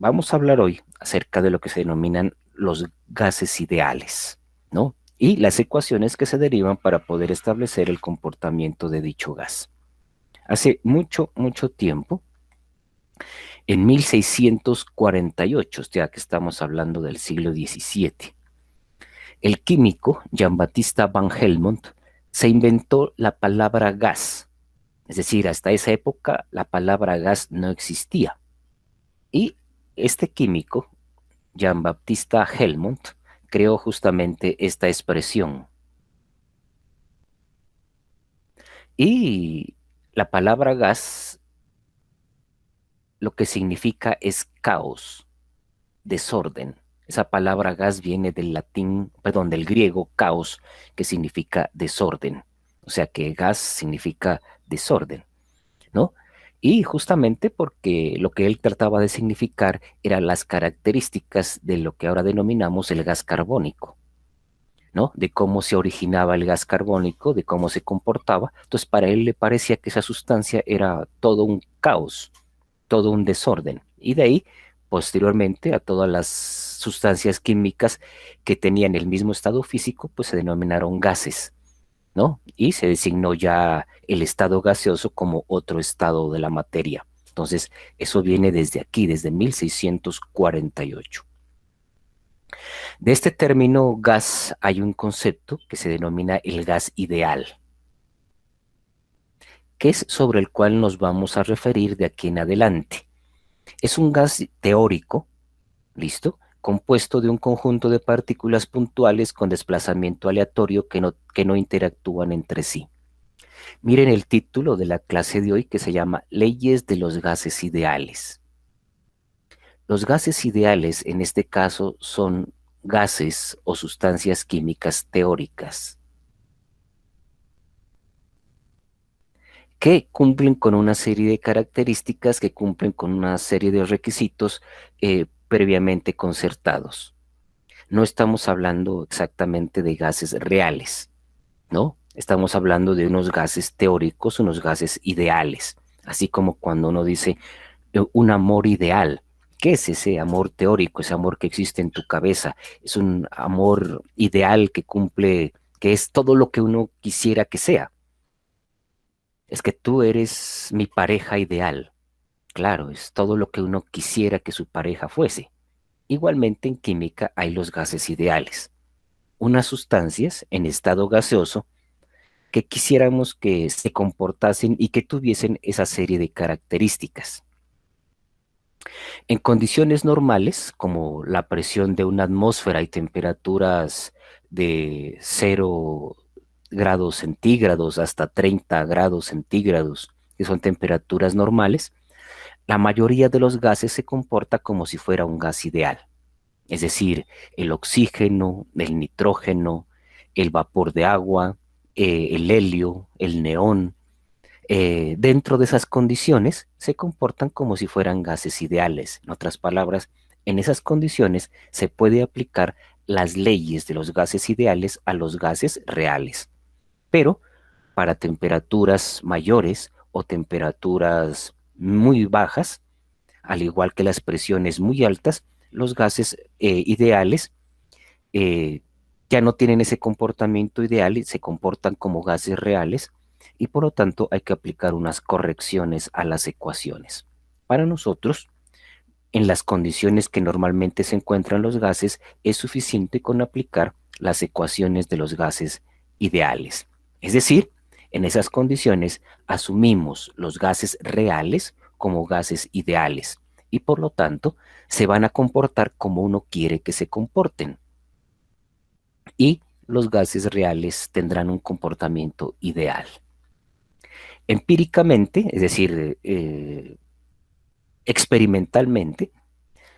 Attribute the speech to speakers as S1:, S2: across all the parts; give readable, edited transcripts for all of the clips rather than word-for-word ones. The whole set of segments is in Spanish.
S1: vamos a hablar hoy acerca de lo que se denominan los gases ideales, ¿no? Y las ecuaciones que se derivan para poder establecer el comportamiento de dicho gas. Hace mucho, mucho tiempo, en 1648, ya que estamos hablando del siglo XVII, el químico Jean-Baptiste van Helmont se inventó la palabra gas. Es decir, hasta esa época la palabra gas no existía. Y este químico, Jean-Baptiste Helmont, creó justamente esta expresión. Y la palabra gas lo que significa es caos, desorden. Esa palabra gas viene del latín, perdón, del griego caos, que significa desorden. O sea que gas significa desorden, ¿no? Y justamente porque lo que él trataba de significar eran las características de lo que ahora denominamos el gas carbónico, ¿no? De cómo se originaba el gas carbónico, de cómo se comportaba. Entonces, para él le parecía que esa sustancia era todo un caos, todo un desorden. Y de ahí, posteriormente, a todas las sustancias químicas que tenían el mismo estado físico, pues se denominaron gases, ¿no? Y se designó ya el estado gaseoso como otro estado de la materia. Entonces, eso viene desde aquí, desde 1648. De este término gas hay un concepto que se denomina el gas ideal, que es sobre el cual nos vamos a referir de aquí en adelante. Es un gas teórico, ¿listo? Compuesto de un conjunto de partículas puntuales con desplazamiento aleatorio que no interactúan entre sí. Miren el título de la clase de hoy que se llama Leyes de los gases ideales. Los gases ideales en este caso son gases o sustancias químicas teóricas que cumplen con una serie de características, que cumplen con una serie de requisitos previamente concertados. No estamos hablando exactamente de gases reales, ¿no? Estamos hablando de unos gases teóricos, unos gases ideales, así como cuando uno dice un amor ideal. ¿Qué es ese amor teórico, ese amor que existe en tu cabeza? Es un amor ideal que cumple, que es todo lo que uno quisiera que sea. Es que tú eres mi pareja ideal. Claro, es todo lo que uno quisiera que su pareja fuese. Igualmente en química hay los gases ideales, unas sustancias en estado gaseoso que quisiéramos que se comportasen y que tuviesen esa serie de características. En condiciones normales, como la presión de una atmósfera y temperaturas de 0 °C hasta 30 grados centígrados, que son temperaturas normales, la mayoría de los gases se comporta como si fuera un gas ideal. Es decir, el oxígeno, el nitrógeno, el vapor de agua, el helio, el neón, dentro de esas condiciones se comportan como si fueran gases ideales. En otras palabras, en esas condiciones se puede aplicar las leyes de los gases ideales a los gases reales. Pero para temperaturas mayores o temperaturas muy bajas, al igual que las presiones muy altas, los gases ideales eh, ya no tienen ese comportamiento ideal y se comportan como gases reales y por lo tanto hay que aplicar unas correcciones a las ecuaciones. Para nosotros, en las condiciones que normalmente se encuentran los gases, es suficiente con aplicar las ecuaciones de los gases ideales. Es decir, en esas condiciones asumimos los gases reales como gases ideales y por lo tanto se van a comportar como uno quiere que se comporten y los gases reales tendrán un comportamiento ideal. Empíricamente, es decir, experimentalmente,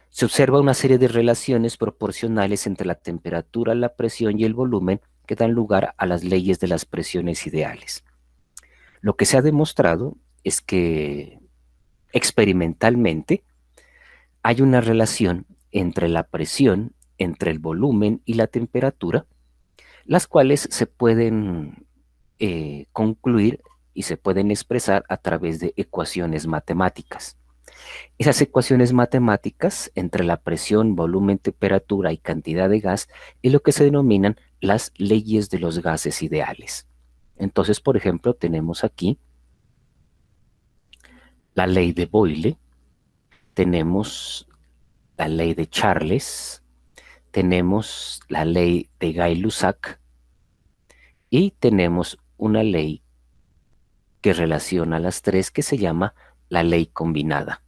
S1: se observa una serie de relaciones proporcionales entre la temperatura, la presión y el volumen que dan lugar a las leyes de las presiones ideales. Lo que se ha demostrado es que experimentalmente hay una relación entre la presión, entre el volumen y la temperatura, las cuales se pueden concluir y se pueden expresar a través de ecuaciones matemáticas. Esas ecuaciones matemáticas entre la presión, volumen, temperatura y cantidad de gas es lo que se denominan las leyes de los gases ideales. Entonces, por ejemplo, tenemos aquí la ley de Boyle, tenemos la ley de Charles, tenemos la ley de Gay-Lussac y tenemos una ley que relaciona las tres que se llama la ley combinada.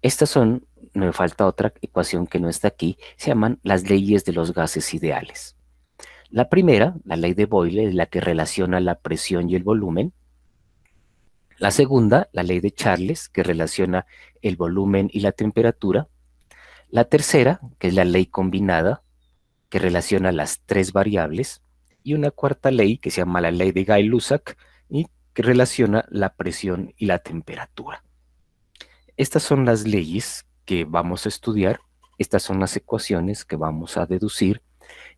S1: Estas son, me falta otra ecuación que no está aquí, se llaman las leyes de los gases ideales. La primera, la ley de Boyle, es la que relaciona la presión y el volumen. La segunda, la ley de Charles, que relaciona el volumen y la temperatura. La tercera, que es la ley combinada, que relaciona las tres variables. Y una cuarta ley, que se llama la ley de Gay-Lussac, y que relaciona la presión y la temperatura. Estas son las leyes que vamos a estudiar, estas son las ecuaciones que vamos a deducir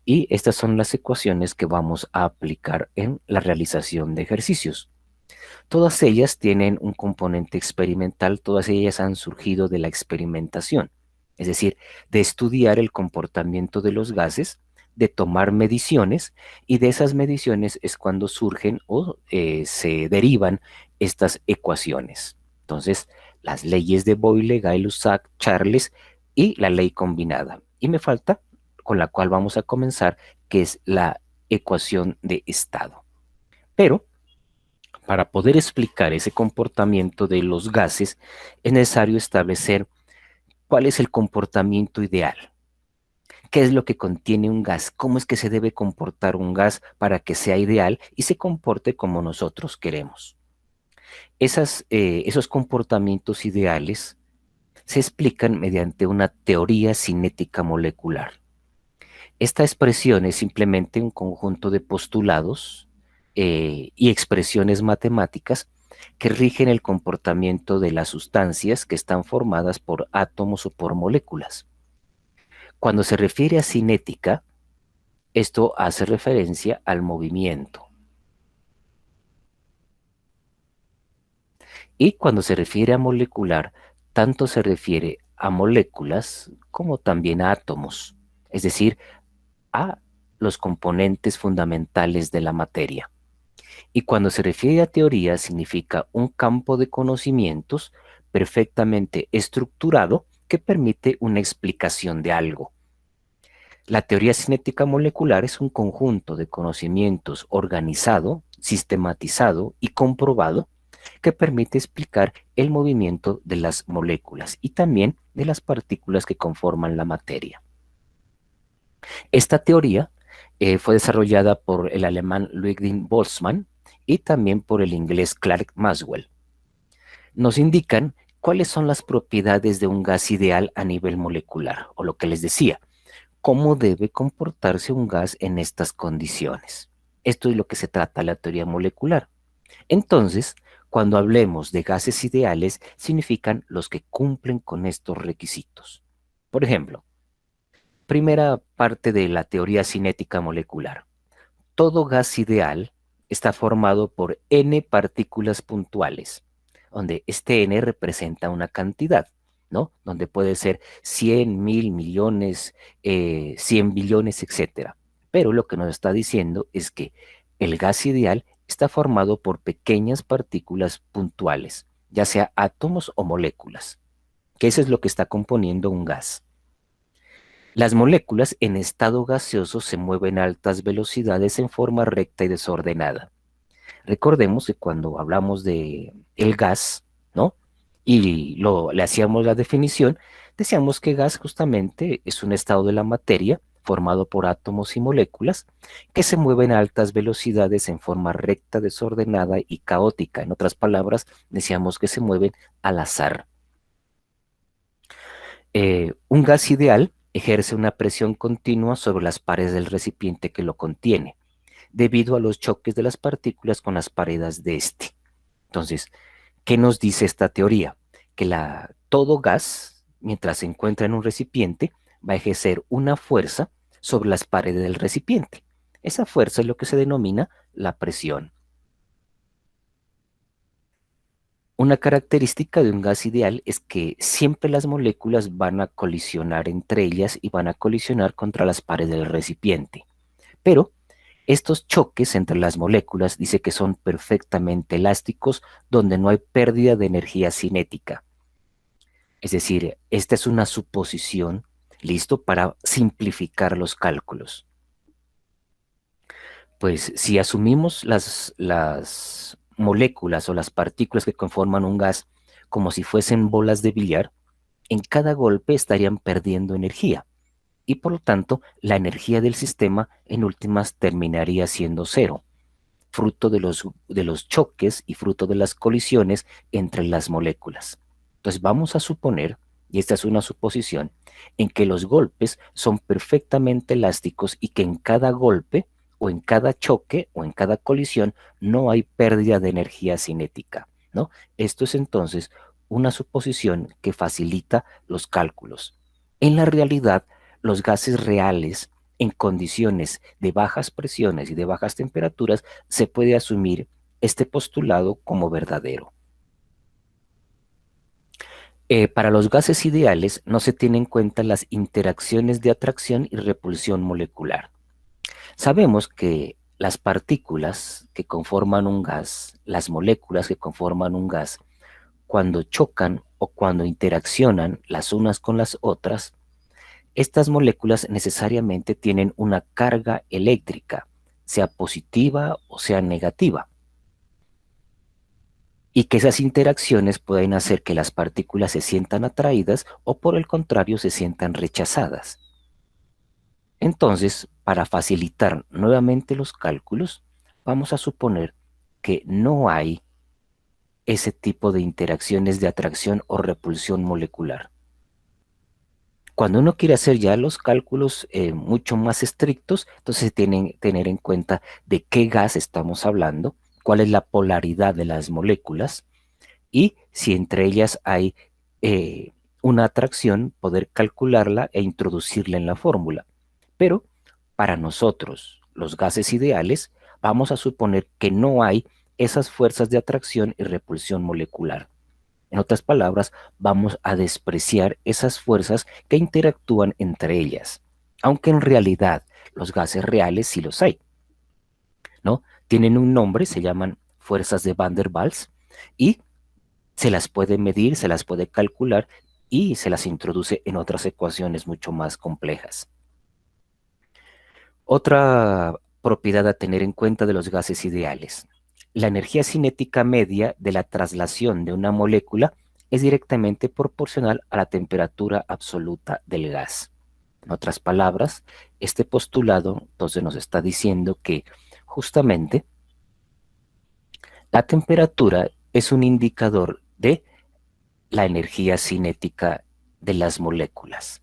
S1: y estas son las ecuaciones que vamos a aplicar en la realización de ejercicios. Todas ellas tienen un componente experimental, todas ellas han surgido de la experimentación, es decir, de estudiar el comportamiento de los gases, de tomar mediciones y de esas mediciones es cuando surgen o se derivan estas ecuaciones. Entonces, las leyes de Boyle, Gay-Lussac, Charles y la ley combinada. Y me falta con la cual vamos a comenzar, que es la ecuación de estado. Pero para poder explicar ese comportamiento de los gases, es necesario establecer cuál es el comportamiento ideal. ¿Qué es lo que contiene un gas? ¿Cómo es que se debe comportar un gas para que sea ideal y se comporte como nosotros queremos? Esos comportamientos ideales se explican mediante una teoría cinética molecular. Esta expresión es simplemente un conjunto de postulados y expresiones matemáticas que rigen el comportamiento de las sustancias que están formadas por átomos o por moléculas. Cuando se refiere a cinética, esto hace referencia al movimiento. Y cuando se refiere a molecular, tanto se refiere a moléculas como también a átomos, es decir, a los componentes fundamentales de la materia. Y cuando se refiere a teoría, significa un campo de conocimientos perfectamente estructurado que permite una explicación de algo. La teoría cinética molecular es un conjunto de conocimientos organizado, sistematizado y comprobado que permite explicar el movimiento de las moléculas y también de las partículas que conforman la materia. Esta teoría fue desarrollada por el alemán Ludwig Boltzmann y también por el inglés Clerk Maxwell. Nos indican cuáles son las propiedades de un gas ideal a nivel molecular, o lo que les decía, cómo debe comportarse un gas en estas condiciones. Esto es lo que se trata la teoría molecular. Entonces, cuando hablemos de gases ideales, significan los que cumplen con estos requisitos. Por ejemplo, primera parte de la teoría cinética molecular. Todo gas ideal está formado por n partículas puntuales, donde este n representa una cantidad, ¿no? Donde puede ser 100, 1000, millones, 100 billones, etc. Pero lo que nos está diciendo es que el gas ideal está formado por pequeñas partículas puntuales, ya sea átomos o moléculas, que eso es lo que está componiendo un gas. Las moléculas en estado gaseoso se mueven a altas velocidades en forma recta y desordenada. Recordemos que cuando hablamos de el gas, ¿no? Y le hacíamos la definición, decíamos que gas justamente es un estado de la materia formado por átomos y moléculas que se mueven a altas velocidades en forma recta, desordenada y caótica. En otras palabras, decíamos que se mueven al azar. Un gas ideal ejerce una presión continua sobre las paredes del recipiente que lo contiene, debido a los choques de las partículas con las paredes de este. Entonces, ¿qué nos dice esta teoría? Que todo gas, mientras se encuentra en un recipiente, va a ejercer una fuerza sobre las paredes del recipiente. Esa fuerza es lo que se denomina la presión. Una característica de un gas ideal es que siempre las moléculas van a colisionar entre ellas y van a colisionar contra las paredes del recipiente. Pero estos choques entre las moléculas dice que son perfectamente elásticos donde no hay pérdida de energía cinética. Es decir, esta es una suposición, listo, para simplificar los cálculos. Pues si asumimos las moléculas o las partículas que conforman un gas como si fuesen bolas de billar, en cada golpe estarían perdiendo energía y por lo tanto la energía del sistema en últimas terminaría siendo cero, fruto de los choques y fruto de las colisiones entre las moléculas. Entonces vamos a suponer, y esta es una suposición, en que los golpes son perfectamente elásticos y que en cada golpe o en cada choque o en cada colisión no hay pérdida de energía cinética, ¿no? Esto es entonces una suposición que facilita los cálculos. En la realidad, los gases reales en condiciones de bajas presiones y de bajas temperaturas se puede asumir este postulado como verdadero. Para los gases ideales no se tienen en cuenta las interacciones de atracción y repulsión molecular. Sabemos que las partículas que conforman un gas, las moléculas que conforman un gas, cuando chocan o cuando interaccionan las unas con las otras, estas moléculas necesariamente tienen una carga eléctrica, sea positiva o sea negativa, y que esas interacciones pueden hacer que las partículas se sientan atraídas o por el contrario se sientan rechazadas. Entonces, para facilitar nuevamente los cálculos, vamos a suponer que no hay ese tipo de interacciones de atracción o repulsión molecular. Cuando uno quiere hacer ya los cálculos mucho más estrictos, entonces se tienen que tener en cuenta de qué gas estamos hablando, cuál es la polaridad de las moléculas y si entre ellas hay una atracción, poder calcularla e introducirla en la fórmula. Pero para nosotros, los gases ideales, vamos a suponer que no hay esas fuerzas de atracción y repulsión molecular. En otras palabras, vamos a despreciar esas fuerzas que interactúan entre ellas, aunque en realidad los gases reales sí los hay, ¿no? Tienen un nombre, se llaman fuerzas de Van der Waals y se las puede medir, se las puede calcular y se las introduce en otras ecuaciones mucho más complejas. Otra propiedad a tener en cuenta de los gases ideales. La energía cinética media de la traslación de una molécula es directamente proporcional a la temperatura absoluta del gas. En otras palabras, este postulado entonces nos está diciendo que justamente la temperatura es un indicador de la energía cinética de las moléculas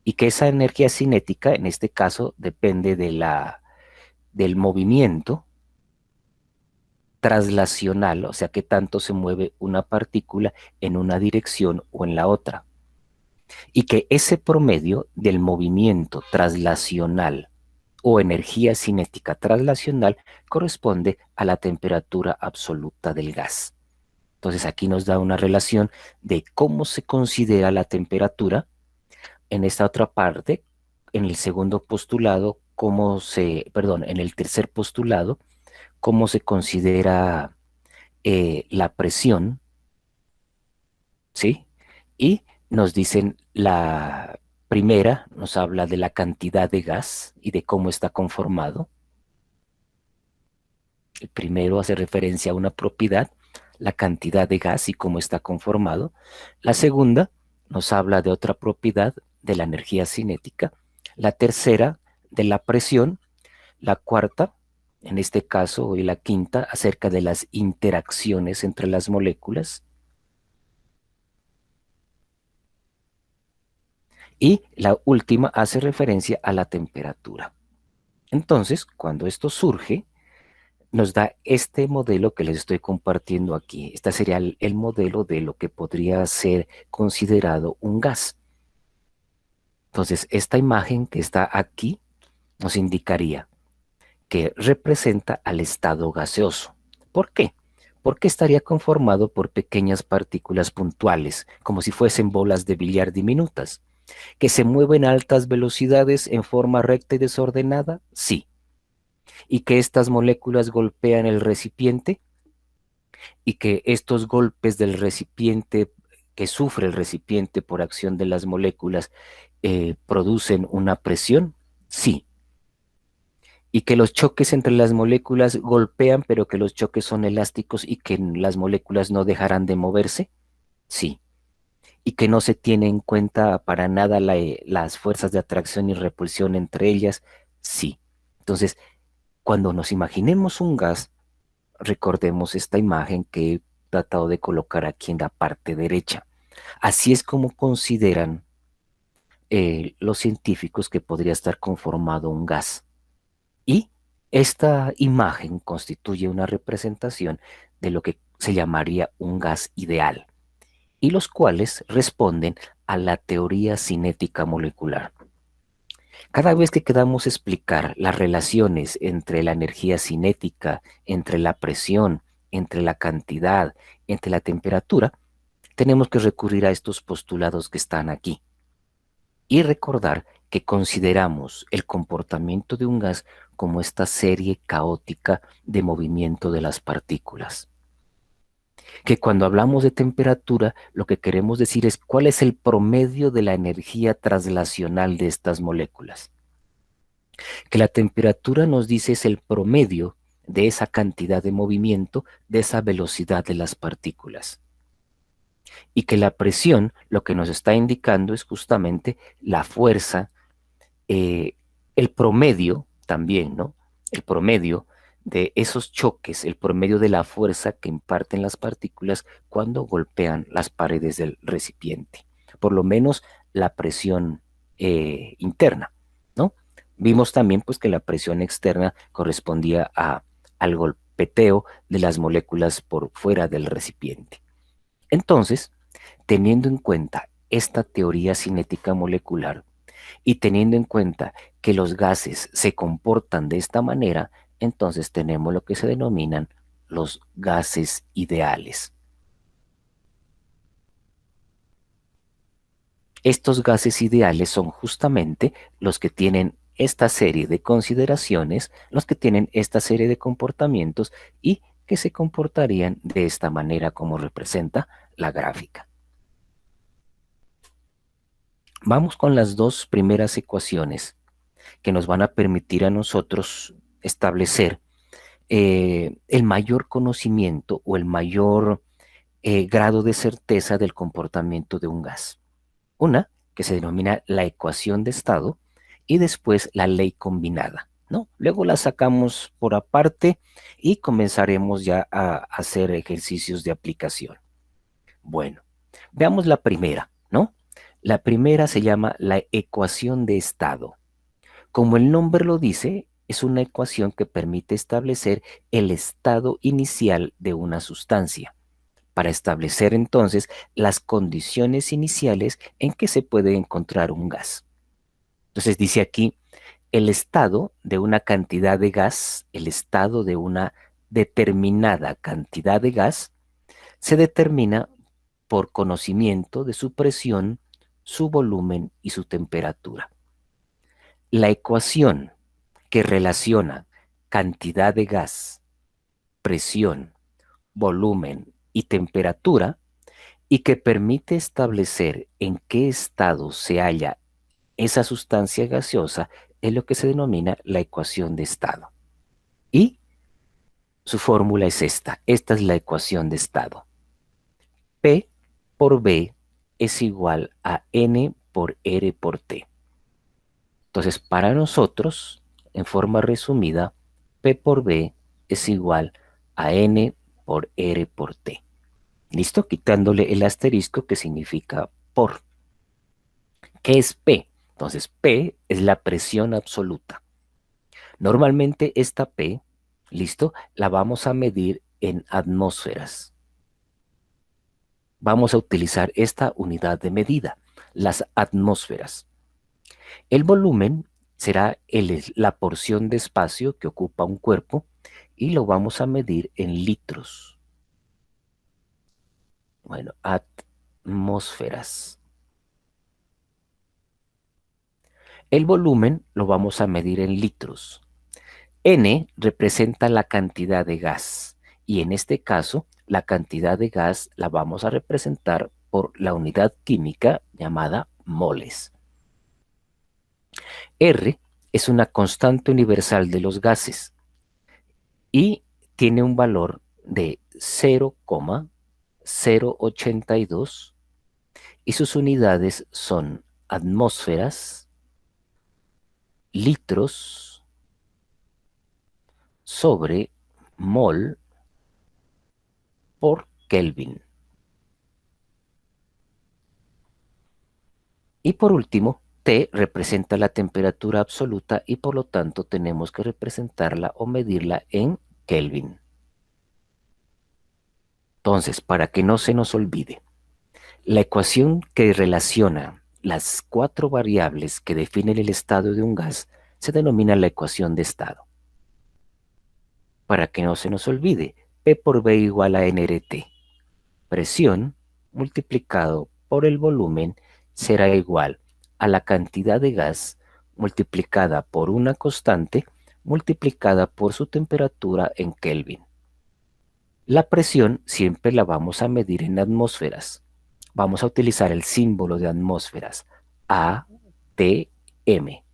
S1: y que esa energía cinética en este caso depende del movimiento traslacional, o sea, que tanto se mueve una partícula en una dirección o en la otra. Y que ese promedio del movimiento traslacional o energía cinética traslacional corresponde a la temperatura absoluta del gas. Entonces aquí nos da una relación de cómo se considera la temperatura. En esta otra parte, en el segundo postulado, en el tercer postulado, cómo se considera la presión, ¿sí? Y nos dicen la primera, nos habla de la cantidad de gas y de cómo está conformado. El primero hace referencia a una propiedad, la cantidad de gas y cómo está conformado. La segunda nos habla de otra propiedad, de la energía cinética. La tercera, de la presión. La cuarta, en este caso, y la quinta, acerca de las interacciones entre las moléculas. Y la última hace referencia a la temperatura. Entonces, cuando esto surge, nos da este modelo que les estoy compartiendo aquí. Este sería el modelo de lo que podría ser considerado un gas. Entonces, esta imagen que está aquí nos indicaría que representa al estado gaseoso. ¿Por qué? porque estaría conformado por pequeñas partículas puntuales, como si fuesen bolas de billar diminutas, que se mueven a altas velocidades en forma recta y desordenada, sí, y que estas moléculas golpean el recipiente y que estos golpes del recipiente que sufre el recipiente por acción de las moléculas producen una presión, sí, y que los choques entre las moléculas golpean, pero que los choques son elásticos y que las moléculas no dejarán de moverse, sí, y que no se tiene en cuenta para nada las fuerzas de atracción y repulsión entre ellas, sí. Entonces, cuando nos imaginemos un gas, recordemos esta imagen que he tratado de colocar aquí en la parte derecha. Así es como consideran los científicos que podría estar conformado un gas. Y esta imagen constituye una representación de lo que se llamaría un gas ideal, y los cuales responden a la teoría cinética molecular. Cada vez que queramos explicar las relaciones entre la energía cinética, entre la presión, entre la cantidad, entre la temperatura, tenemos que recurrir a estos postulados que están aquí y recordar que consideramos el comportamiento de un gas como esta serie caótica de movimiento de las partículas. Que cuando hablamos de temperatura, lo que queremos decir es cuál es el promedio de la energía traslacional de estas moléculas. Que la temperatura nos dice es el promedio de esa cantidad de movimiento, de esa velocidad de las partículas. Y que la presión lo que nos está indicando es justamente la fuerza, el promedio también, ¿no? El promedio de esos choques, el promedio de la fuerza que imparten las partículas cuando golpean las paredes del recipiente. Por lo menos la presión interna, ¿no? Vimos también pues que la presión externa correspondía al golpeteo de las moléculas por fuera del recipiente. Entonces, teniendo en cuenta esta teoría cinética molecular y teniendo en cuenta que los gases se comportan de esta manera, entonces tenemos lo que se denominan los gases ideales. Estos gases ideales son justamente los que tienen esta serie de consideraciones, los que tienen esta serie de comportamientos y que se comportarían de esta manera como representa la gráfica. Vamos con las dos primeras ecuaciones que nos van a permitir a nosotros establecer el mayor conocimiento o el mayor grado de certeza del comportamiento de un gas. Una que se denomina la ecuación de estado y después la ley combinada, ¿no? Luego la sacamos por aparte y comenzaremos ya a hacer ejercicios de aplicación. Bueno, veamos la primera, ¿no? La primera se llama la ecuación de estado. Como el nombre lo dice, es una ecuación que permite establecer el estado inicial de una sustancia, para establecer entonces las condiciones iniciales en que se puede encontrar un gas. Entonces dice aquí, el estado de una cantidad de gas, el estado de una determinada cantidad de gas, se determina por conocimiento de su presión, su volumen y su temperatura. La ecuación que relaciona cantidad de gas, presión, volumen y temperatura y que permite establecer en qué estado se halla esa sustancia gaseosa es lo que se denomina la ecuación de estado. Y su fórmula es esta. Esta es la ecuación de estado. P por B es igual a N por R por T. Entonces, para nosotros, en forma resumida, P por B es igual a N por R por T. ¿Listo? Quitándole el asterisco que significa por. ¿Qué es P? Entonces, P es la presión absoluta. Normalmente esta P, ¿listo? La vamos a medir en atmósferas. Vamos a utilizar esta unidad de medida, las atmósferas. El volumen será la porción de espacio que ocupa un cuerpo y lo vamos a medir en litros. Bueno, atmósferas. El volumen lo vamos a medir en litros. N representa la cantidad de gas y en este caso la cantidad de gas la vamos a representar por la unidad química llamada moles. R es una constante universal de los gases y tiene un valor de 0,082 y sus unidades son atmósferas, litros sobre mol por Kelvin. Y por último, T representa la temperatura absoluta y por lo tanto tenemos que representarla o medirla en Kelvin. Entonces, para que no se nos olvide, la ecuación que relaciona las cuatro variables que definen el estado de un gas se denomina la ecuación de estado. Para que no se nos olvide, P por V igual a nRT. Presión multiplicado por el volumen será igual a la cantidad de gas multiplicada por una constante multiplicada por su temperatura en Kelvin. La presión siempre la vamos a medir en atmósferas. Vamos a utilizar el símbolo de atmósferas, ATM.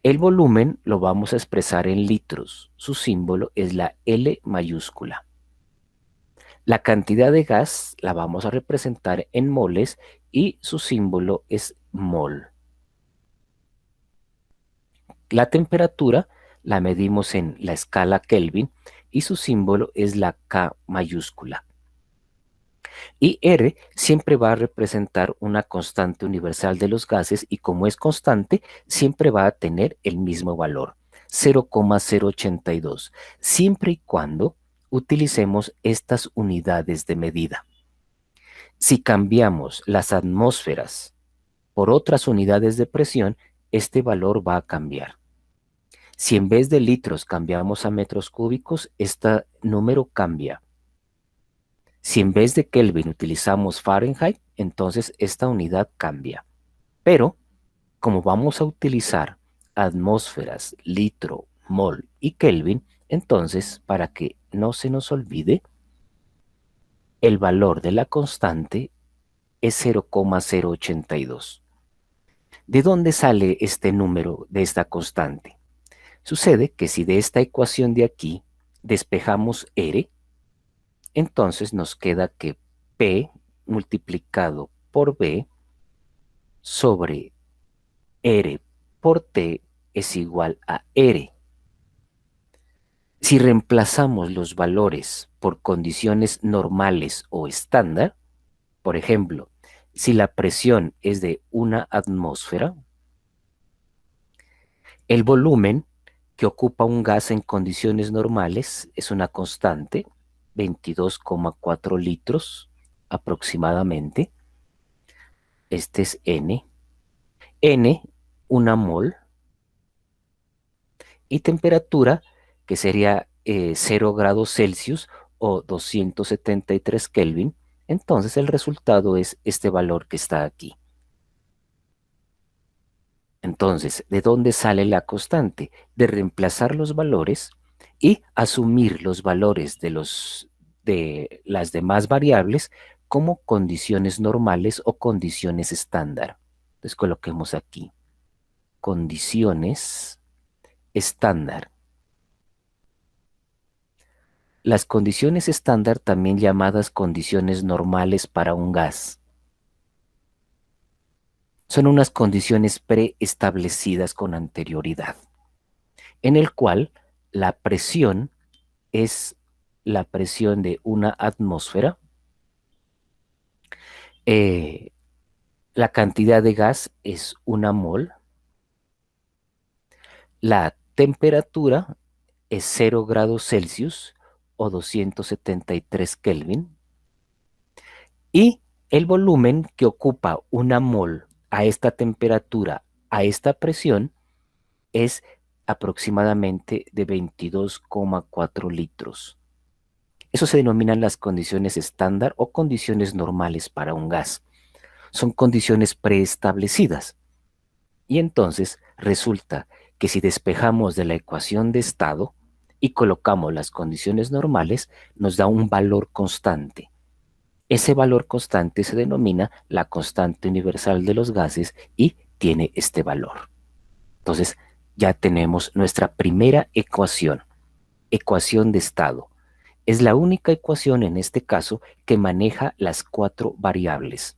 S1: El volumen lo vamos a expresar en litros. Su símbolo es la L mayúscula. La cantidad de gas la vamos a representar en moles y su símbolo es mol. La temperatura la medimos en la escala Kelvin y su símbolo es la K mayúscula. Y R siempre va a representar una constante universal de los gases y como es constante, siempre va a tener el mismo valor, 0,082, siempre y cuando utilicemos estas unidades de medida. Si cambiamos las atmósferas por otras unidades de presión, este valor va a cambiar. Si en vez de litros cambiamos a metros cúbicos, este número cambia. Si en vez de Kelvin utilizamos Fahrenheit, entonces esta unidad cambia. Pero, como vamos a utilizar atmósferas, litro, mol y Kelvin, entonces, para que no se nos olvide, el valor de la constante es 0,082. ¿De dónde sale este número de esta constante? Sucede que si de esta ecuación de aquí despejamos R, entonces nos queda que P multiplicado por B sobre R por T es igual a R. Si reemplazamos los valores por condiciones normales o estándar, por ejemplo, si la presión es de 1 atmósfera, el volumen que ocupa un gas en condiciones normales es una constante, 22,4 litros aproximadamente. Este es N. N, 1 mol. Y temperatura, que sería 0 grados Celsius o 273 Kelvin. Entonces el resultado es este valor que está aquí. Entonces, ¿de dónde sale la constante? De reemplazar los valores y asumir los valores de las demás variables como condiciones normales o condiciones estándar. Entonces coloquemos aquí condiciones estándar. Las condiciones estándar, también llamadas condiciones normales para un gas, son unas condiciones preestablecidas con anterioridad, en el cual la presión es la presión de 1 atmósfera, la cantidad de gas es 1 mol, la temperatura es 0 grados Celsius o 273 Kelvin, y el volumen que ocupa 1 mol a esta temperatura, a esta presión, es aproximadamente de 22,4 litros. Eso se denominan las condiciones estándar o condiciones normales para un gas. Son condiciones preestablecidas. Y entonces resulta que si despejamos de la ecuación de estado y colocamos las condiciones normales, nos da un valor constante. Ese valor constante se denomina la constante universal de los gases y tiene este valor. Entonces ya tenemos nuestra primera ecuación, ecuación de estado. Es la única ecuación en este caso que maneja las cuatro variables: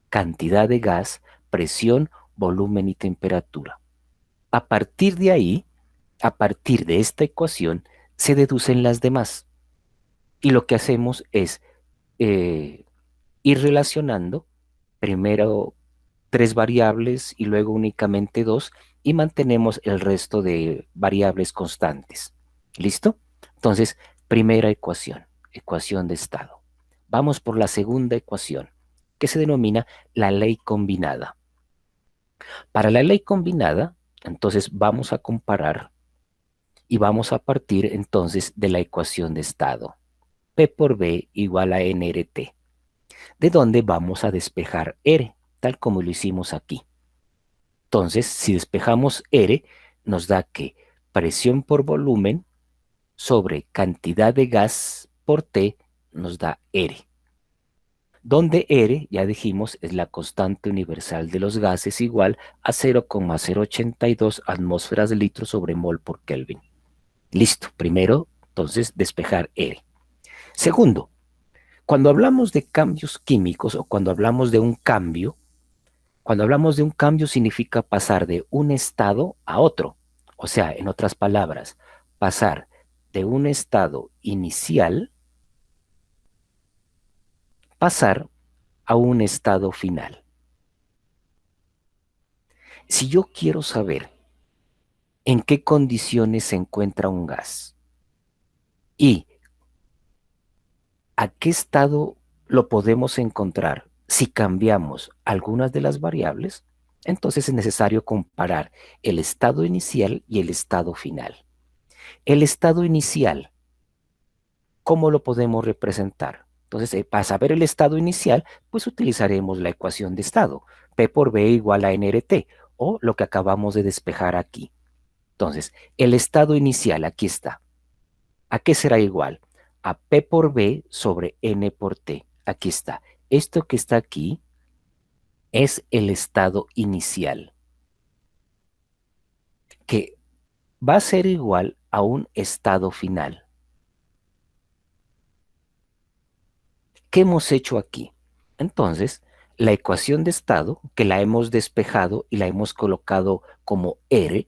S1: cantidad de gas, presión, volumen y temperatura. A partir de ahí, a partir de esta ecuación, se deducen las demás. Y lo que hacemos es eh, ir relacionando primero tres variables y luego únicamente dos, y mantenemos el resto de variables constantes. ¿Listo? Entonces, primera ecuación, ecuación de estado. Vamos por la segunda ecuación, que se denomina la ley combinada. Para la ley combinada, entonces vamos a comparar y vamos a partir entonces de la ecuación de estado. P por B igual a nRT, de donde vamos a despejar R, tal como lo hicimos aquí. Entonces, si despejamos R, nos da que presión por volumen sobre cantidad de gas por T nos da R, donde R, ya dijimos, es la constante universal de los gases igual a 0,082 atmósferas de litro sobre mol por Kelvin. Listo, primero, entonces, despejar R. Segundo, cuando hablamos de cambios químicos o cuando hablamos de un cambio significa pasar de un estado a otro. O sea, en otras palabras, pasar de un estado inicial, pasar a un estado final. Si yo quiero saber en qué condiciones se encuentra un gas y a qué estado lo podemos encontrar si cambiamos algunas de las variables, entonces es necesario comparar el estado inicial y el estado final. El estado inicial, ¿cómo lo podemos representar? Entonces, para saber el estado inicial, pues utilizaremos la ecuación de estado, P por B igual a nRT, o lo que acabamos de despejar aquí. Entonces, el estado inicial, aquí está. ¿A qué será igual? A P por B sobre N por T. Aquí está. Esto que está aquí es el estado inicial, que va a ser igual a un estado final. ¿Qué hemos hecho aquí? Entonces, la ecuación de estado, que la hemos despejado y la hemos colocado como R,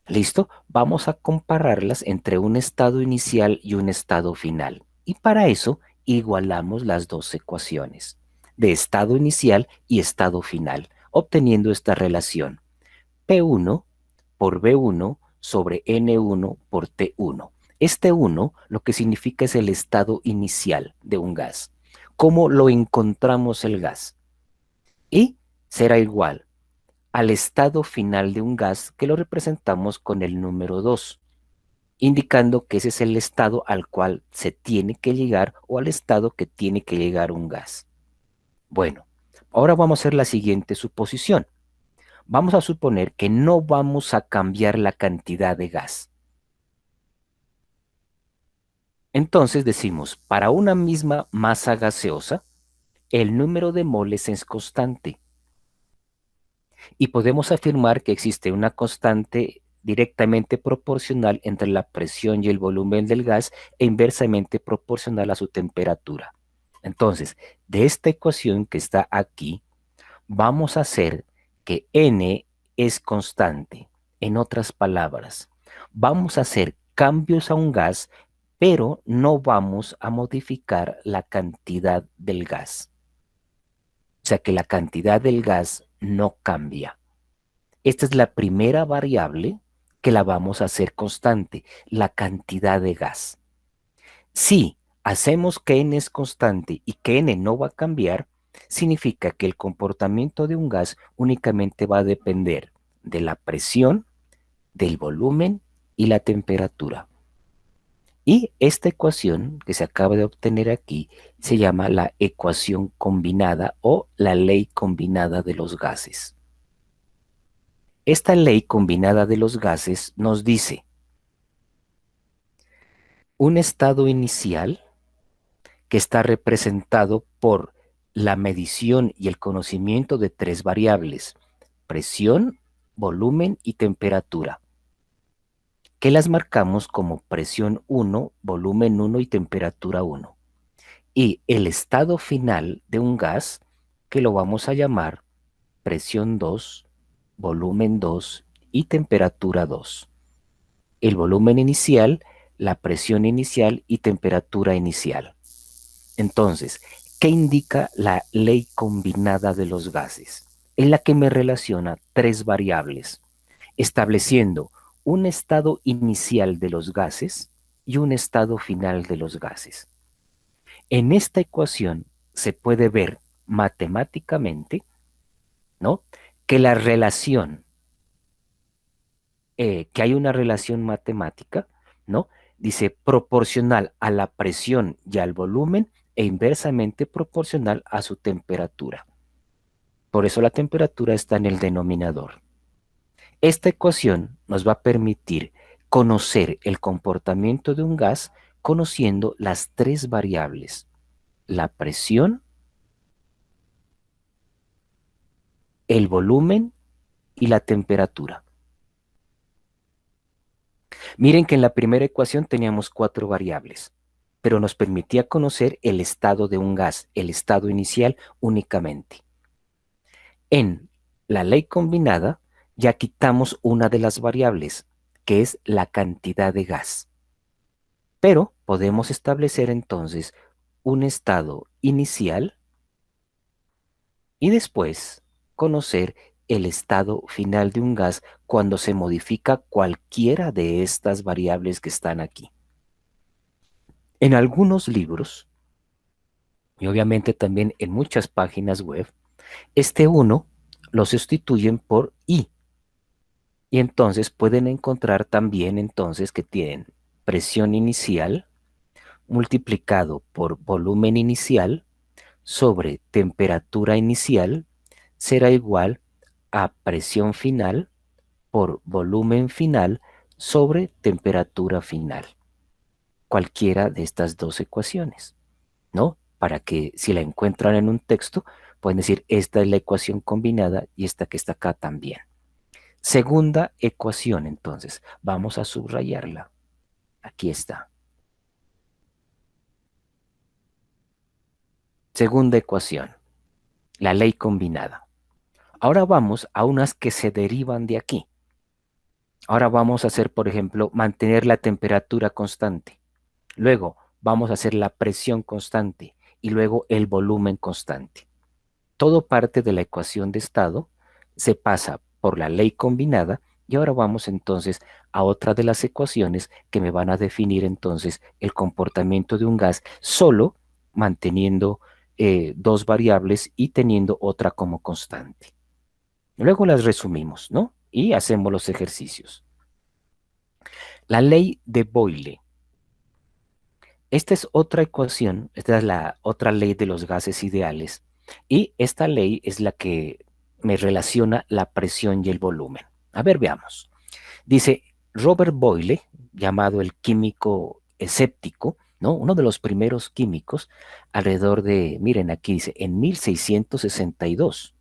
S1: ¿listo? Vamos a compararlas entre un estado inicial y un estado final. Y para eso igualamos las dos ecuaciones de estado inicial y estado final, obteniendo esta relación: P1 por B1 sobre N1 por T1. Este 1 lo que significa es el estado inicial de un gas. ¿Cómo lo encontramos el gas? Y será igual al estado final de un gas, que lo representamos con el número 2, indicando que ese es el estado al cual se tiene que llegar o al estado que tiene que llegar un gas. Bueno, ahora vamos a hacer la siguiente suposición. Vamos a suponer que no vamos a cambiar la cantidad de gas. Entonces decimos, para una misma masa gaseosa, el número de moles es constante. Y podemos afirmar que existe una constante directamente proporcional entre la presión y el volumen del gas e inversamente proporcional a su temperatura. Entonces, de esta ecuación que está aquí, vamos a hacer que N es constante. En otras palabras, vamos a hacer cambios a un gas, pero no vamos a modificar la cantidad del gas. O sea que la cantidad del gas no cambia. Esta es la primera variable que la vamos a hacer constante, la cantidad de gas. Si hacemos que n es constante y que n no va a cambiar, significa que el comportamiento de un gas únicamente va a depender de la presión, del volumen y la temperatura. Y esta ecuación que se acaba de obtener aquí se llama la ecuación combinada o la ley combinada de los gases. Esta ley combinada de los gases nos dice un estado inicial que está representado por la medición y el conocimiento de tres variables: presión, volumen y temperatura, que las marcamos como presión 1, volumen 1 y temperatura 1. Y el estado final de un gas, que lo vamos a llamar presión 2, volumen 2 y temperatura 2. El volumen inicial, la presión inicial y temperatura inicial. Entonces, ¿qué indica la ley combinada de los gases? Es la que me relaciona tres variables, estableciendo un estado inicial de los gases y un estado final de los gases. En esta ecuación se puede ver matemáticamente, ¿no?, que la relación, que hay una relación matemática, ¿no? Dice proporcional a la presión y al volumen e inversamente proporcional a su temperatura. Por eso la temperatura está en el denominador. Esta ecuación nos va a permitir conocer el comportamiento de un gas conociendo las tres variables: la presión, el volumen y la temperatura. Miren que en la primera ecuación teníamos cuatro variables, pero nos permitía conocer el estado de un gas, el estado inicial únicamente. En la ley combinada ya quitamos una de las variables, que es la cantidad de gas. Pero podemos establecer entonces un estado inicial y después conocer el estado final de un gas cuando se modifica cualquiera de estas variables que están aquí. En algunos libros, y obviamente también en muchas páginas web, este 1 lo sustituyen por I. Y entonces pueden encontrar también entonces que tienen presión inicial multiplicado por volumen inicial sobre temperatura inicial será igual a presión final por volumen final sobre temperatura final. Cualquiera de estas dos ecuaciones, ¿no? Para que si la encuentran en un texto, pueden decir, esta es la ecuación combinada y esta que está acá también. Segunda ecuación, entonces, vamos a subrayarla. Aquí está. Segunda ecuación, la ley combinada. Ahora vamos a unas que se derivan de aquí. Ahora vamos a hacer, por ejemplo, mantener la temperatura constante. Luego vamos a hacer la presión constante y luego el volumen constante. Todo parte de la ecuación de estado, se pasa por la ley combinada y ahora vamos entonces a otra de las ecuaciones que me van a definir entonces el comportamiento de un gas solo manteniendo dos variables y teniendo otra como constante. Luego las resumimos, ¿no? Y hacemos los ejercicios. La ley de Boyle. Esta es otra ecuación, esta es la otra ley de los gases ideales. Y esta ley es la que me relaciona la presión y el volumen. A ver, veamos. Dice Robert Boyle, llamado el químico escéptico, ¿no? Uno de los primeros químicos, alrededor de, miren aquí dice, en 1662.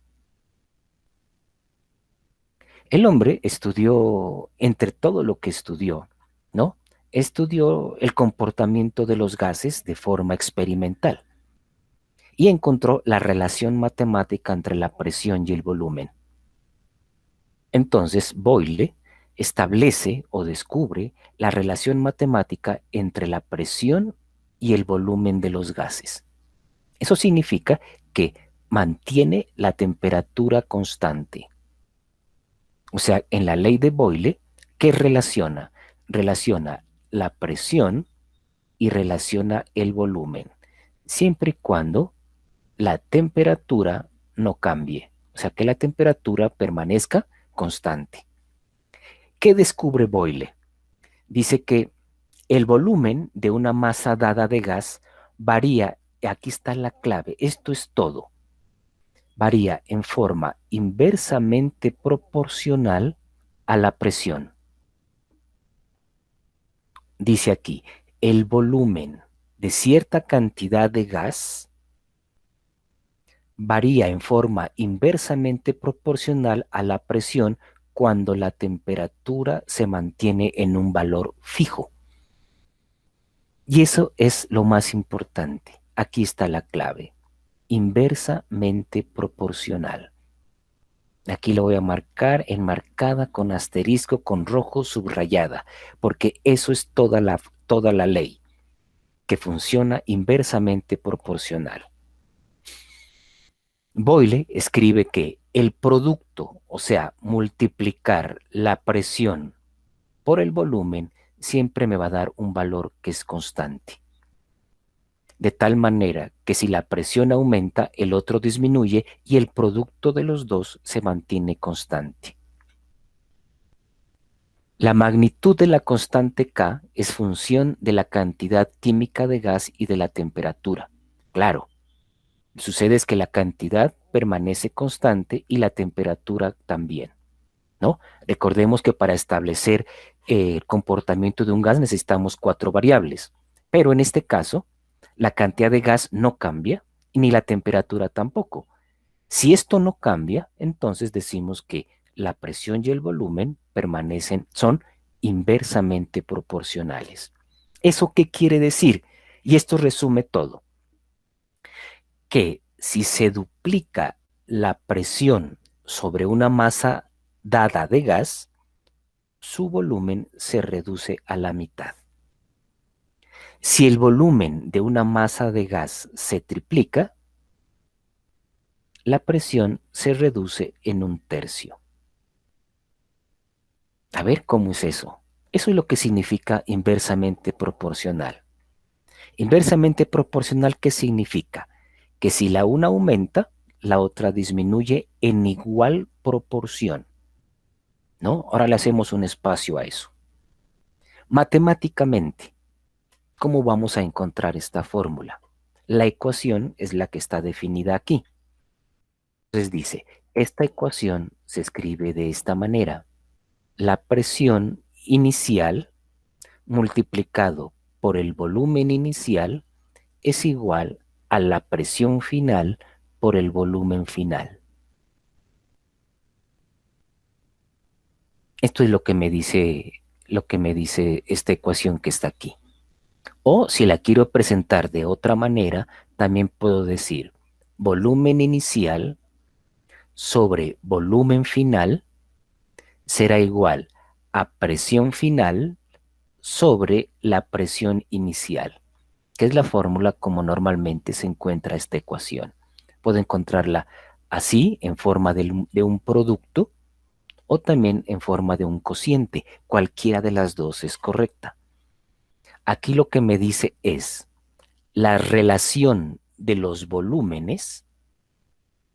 S1: El hombre estudió, entre todo lo que estudió, ¿no? Estudió el comportamiento de los gases de forma experimental y encontró la relación matemática entre la presión y el volumen. Entonces, Boyle establece o descubre la relación matemática entre la presión y el volumen de los gases. Eso significa que mantiene la temperatura constante. O sea, en la ley de Boyle, ¿qué relaciona? Relaciona la presión y relaciona el volumen, siempre y cuando la temperatura no cambie. O sea, que la temperatura permanezca constante. ¿Qué descubre Boyle? Dice que El volumen de una masa dada de gas varía, aquí está la clave, esto es todo, varía en forma inversamente proporcional a la presión. Dice aquí, el volumen de cierta cantidad de gas varía en forma inversamente proporcional a la presión cuando la temperatura se mantiene en un valor fijo. Y eso es lo más importante. Aquí está la clave. Inversamente proporcional. Aquí lo voy a marcar enmarcada con asterisco con rojo subrayada, porque eso es toda la ley, que funciona inversamente proporcional. Boyle escribe que el producto, o sea, multiplicar la presión por el volumen, siempre me va a dar un valor que es constante. De tal manera que si la presión aumenta, el otro disminuye y el producto de los dos se mantiene constante. La magnitud de la constante K es función de la cantidad química de gas y de la temperatura. Claro, sucede es que la cantidad permanece constante y la temperatura también, ¿no? Recordemos que para establecer el comportamiento de un gas necesitamos 4 variables, pero en este caso la cantidad de gas no cambia ni la temperatura tampoco. Si esto no cambia, entonces decimos que la presión y el volumen son inversamente proporcionales. ¿Eso qué quiere decir? Y esto resume todo, que si se duplica la presión sobre una masa dada de gas, su volumen se reduce a la mitad. Si el volumen de una masa de gas se triplica, la presión se reduce en 1/3. A ver cómo es eso. Eso es lo que significa inversamente proporcional. Inversamente proporcional, ¿qué significa? Que si la una aumenta, la otra disminuye en igual proporción, ¿no? Ahora le hacemos un espacio a eso. Matemáticamente, ¿cómo vamos a encontrar esta fórmula? La ecuación es la que está definida aquí. Entonces dice, esta ecuación se escribe de esta manera. La presión inicial multiplicado por el volumen inicial es igual a la presión final por el volumen final. Esto es lo que me dice esta ecuación que está aquí. O si la quiero presentar de otra manera, también puedo decir volumen inicial sobre volumen final será igual a presión final sobre la presión inicial, que es la fórmula como normalmente se encuentra esta ecuación. Puedo encontrarla así, en forma de un producto, o también en forma de un cociente. Cualquiera de las dos es correcta. Aquí lo que me dice es la relación de los volúmenes.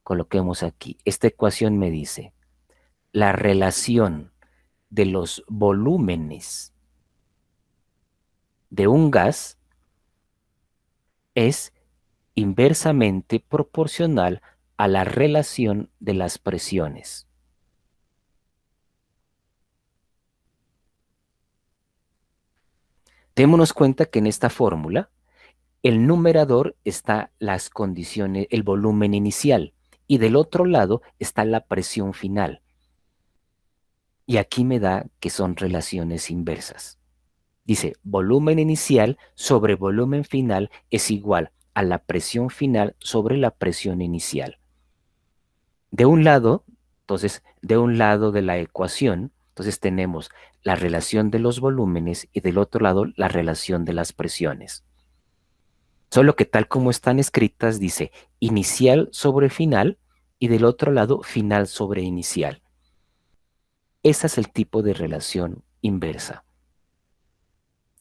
S1: Coloquemos aquí. Esta ecuación me dice la relación de los volúmenes de un gas es inversamente proporcional a la relación de las presiones. Démonos cuenta que en esta fórmula el numerador está las condiciones, el volumen inicial, y del otro lado está la presión final. Y aquí me da que son relaciones inversas. Dice, volumen inicial sobre volumen final es igual a la presión final sobre la presión inicial. De un lado, entonces, de un lado de la ecuación, entonces tenemos la relación de los volúmenes y del otro lado la relación de las presiones. Solo que tal como están escritas, dice inicial sobre final y del otro lado final sobre inicial. Ese es el tipo de relación inversa.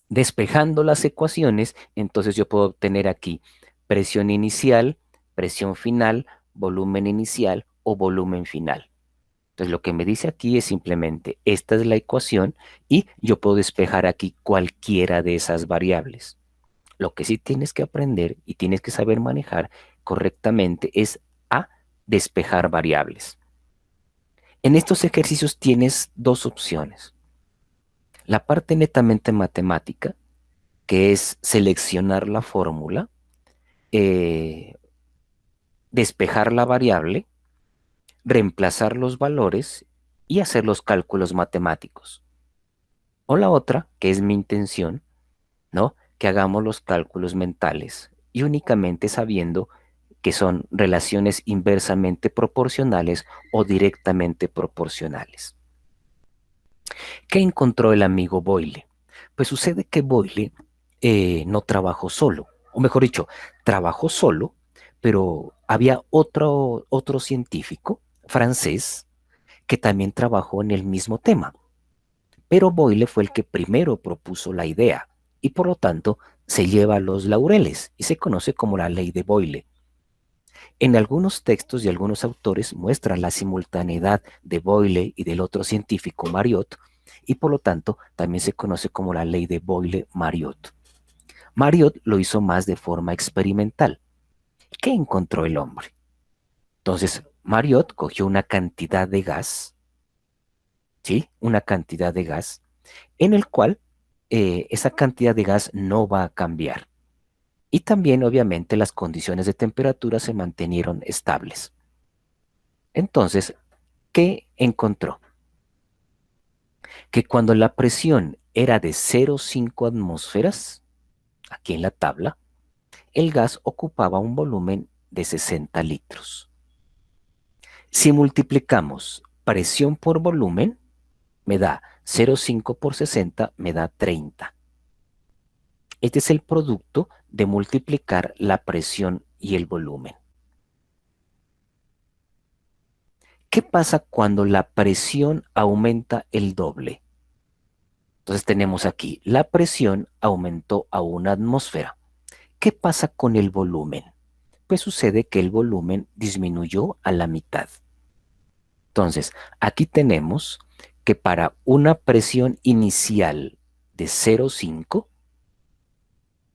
S1: Despejando las ecuaciones, entonces yo puedo obtener aquí presión inicial, presión final, volumen inicial o volumen final. Entonces lo que me dice aquí es simplemente, esta es la ecuación y yo puedo despejar aquí cualquiera de esas variables. Lo que sí tienes que aprender y tienes que saber manejar correctamente es a despejar variables. En estos ejercicios tienes dos opciones. La parte netamente matemática, que es seleccionar la fórmula, eh, despejar la variable, reemplazar los valores y hacer los cálculos matemáticos. O la otra, que es mi intención, ¿no? Que hagamos los cálculos mentales y únicamente sabiendo que son relaciones inversamente proporcionales o directamente proporcionales. ¿Qué encontró el amigo Boyle? Pues sucede que Boyle no trabajó solo, o mejor dicho, trabajó solo, pero había otro científico francés que también trabajó en el mismo tema. Pero Boyle fue el que primero propuso la idea y por lo tanto se lleva los laureles y se conoce como la ley de Boyle. En algunos textos y algunos autores muestran la simultaneidad de Boyle y del otro científico Mariotte y por lo tanto también se conoce como la ley de Boyle-Mariotte. Mariotte lo hizo más de forma experimental. ¿Qué encontró el hombre? Entonces, Mariotte cogió una cantidad de gas, ¿sí? Una cantidad de gas en el cual esa cantidad de gas no va a cambiar. Y también, obviamente, las condiciones de temperatura se mantenieron estables. Entonces, ¿qué encontró? Que cuando la presión era de 0,5 atmósferas, aquí en la tabla, el gas ocupaba un volumen de 60 litros. Si multiplicamos presión por volumen, me da 0,5 por 60, me da 30. Este es el producto de multiplicar la presión y el volumen. ¿Qué pasa cuando la presión aumenta el doble? Entonces tenemos aquí, la presión aumentó a 1 atmósfera. ¿Qué pasa con el volumen? Pues sucede que el volumen disminuyó a la mitad. Entonces, aquí tenemos que para una presión inicial de 0,5,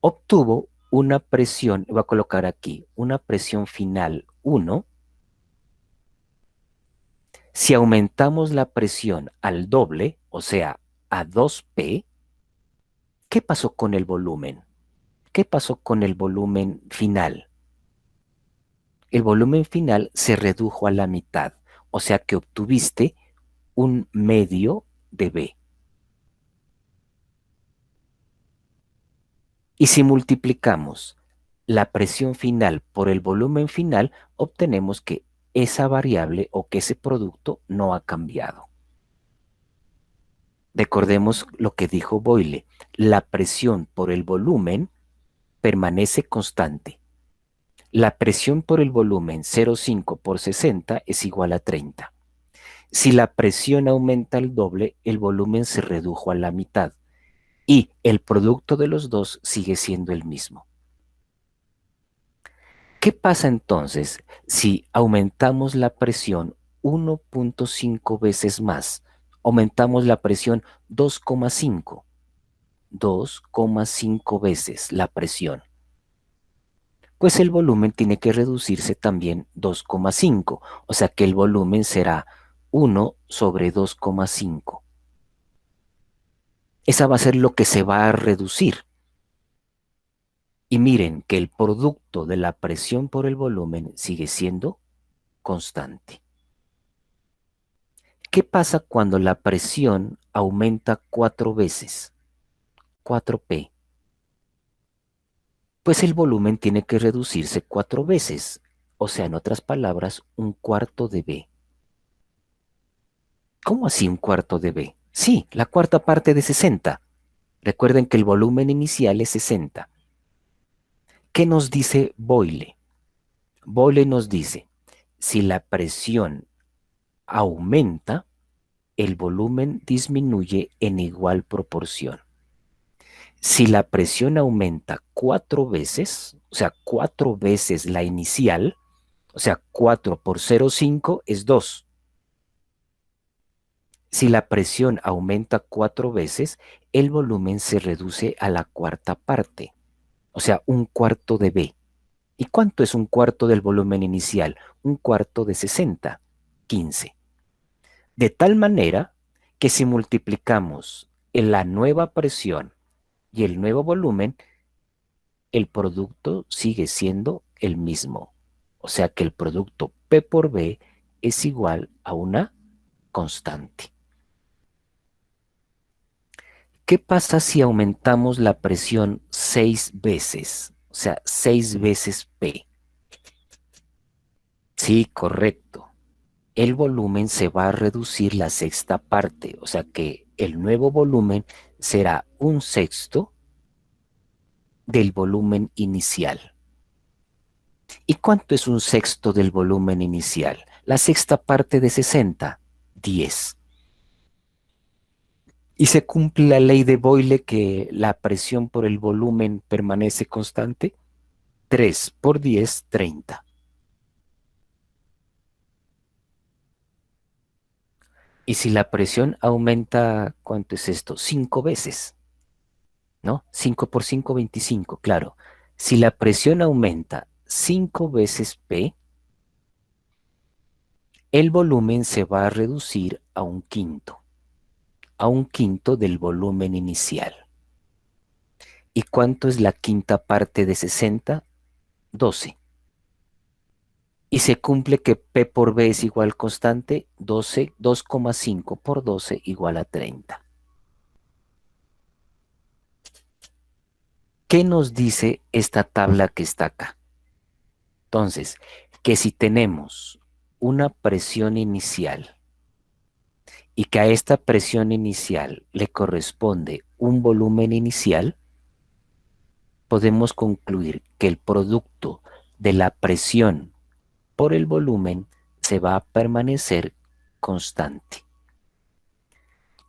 S1: obtuvo una presión, voy a colocar aquí, una presión final 1. Si aumentamos la presión al doble, o sea, a 2P, ¿qué pasó con el volumen? ¿Qué pasó con el volumen final? El volumen final se redujo a la mitad, o sea que obtuviste un medio de B. Y si multiplicamos la presión final por el volumen final, obtenemos que esa variable o que ese producto no ha cambiado. Recordemos lo que dijo Boyle, la presión por el volumen permanece constante. La presión por el volumen 0,5 por 60 es igual a 30. Si la presión aumenta al doble, el volumen se redujo a la mitad y el producto de los dos sigue siendo el mismo. ¿Qué pasa entonces si aumentamos la presión 1,5 veces más? Aumentamos la presión 2,5. 2,5 veces la presión. Pues el volumen tiene que reducirse también 2,5. O sea que el volumen será 1 sobre 2,5. Esa va a ser lo que se va a reducir. Y miren que el producto de la presión por el volumen sigue siendo constante. ¿Qué pasa cuando la presión aumenta 4 veces? 4P. Pues el volumen tiene que reducirse 4 veces. O sea, en otras palabras, un cuarto de B. ¿Cómo así un cuarto de B? Sí, la cuarta parte de 60. Recuerden que el volumen inicial es 60. ¿Qué nos dice Boyle? Boyle nos dice, si la presión aumenta, el volumen disminuye en igual proporción. Si la presión aumenta 4 veces, o sea, 4 veces la inicial, o sea, 4 por 0,5 es 2. Si la presión aumenta 4 veces, el volumen se reduce a la cuarta parte, o sea, un cuarto de B. ¿Y cuánto es un cuarto del volumen inicial? Un cuarto de 60, 15. De tal manera que si multiplicamos la nueva presión y el nuevo volumen, el producto sigue siendo el mismo. O sea que el producto P por B es igual a una constante. ¿Qué pasa si aumentamos la presión 6 veces? O sea, 6 veces P. Sí, correcto. El volumen se va a reducir la sexta parte. O sea que el nuevo volumen será un sexto del volumen inicial. ¿Y cuánto es un sexto del volumen inicial? La sexta parte de 60, 10. ¿Y se cumple la ley de Boyle que la presión por el volumen permanece constante? 3 por 10, 30. Y si la presión aumenta, ¿cuánto es esto? 5 veces, ¿no? 5 por 5, 25, claro. Si la presión aumenta 5 veces P, el volumen se va a reducir a un quinto del volumen inicial. ¿Y cuánto es la quinta parte de 60? 12. Y se cumple que P por B es igual constante, 12, 2,5 por 12 igual a 30. ¿Qué nos dice esta tabla que está acá? Entonces, que si tenemos una presión inicial y que a esta presión inicial le corresponde un volumen inicial, podemos concluir que el producto de la presión por el volumen se va a permanecer constante.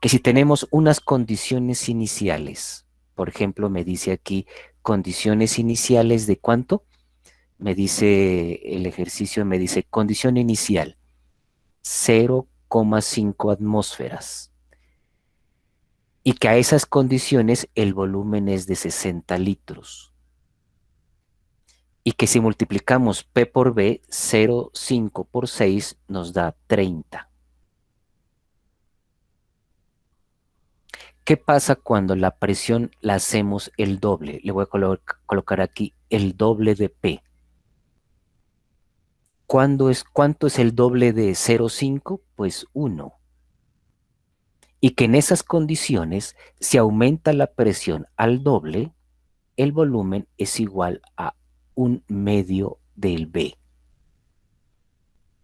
S1: Que si tenemos unas condiciones iniciales, por ejemplo, me dice aquí condiciones iniciales de cuánto, me dice el ejercicio, me dice condición inicial 0,5 atmósferas y que a esas condiciones el volumen es de 60 litros y que si multiplicamos P por B, 0,5 por 6 nos da 30. ¿Qué pasa cuando la presión la hacemos el doble? Le voy a colocar aquí el doble de P. ¿Cuánto es el doble de 0,5? Pues 1. Y que en esas condiciones, si aumenta la presión al doble, el volumen es igual a un medio del B.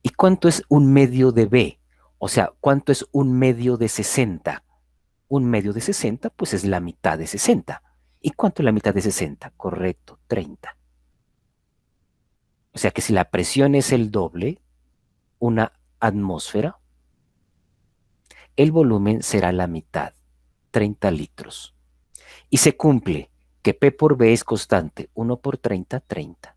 S1: ¿Y cuánto es un medio de B? O sea, ¿cuánto es un medio de 60? Un medio de 60, pues es la mitad de 60. ¿Y cuánto es la mitad de 60? Correcto, 30. O sea que si la presión es el doble, una atmósfera, el volumen será la mitad, 30 litros. Y se cumple que P por B es constante, 1 por 30, 30.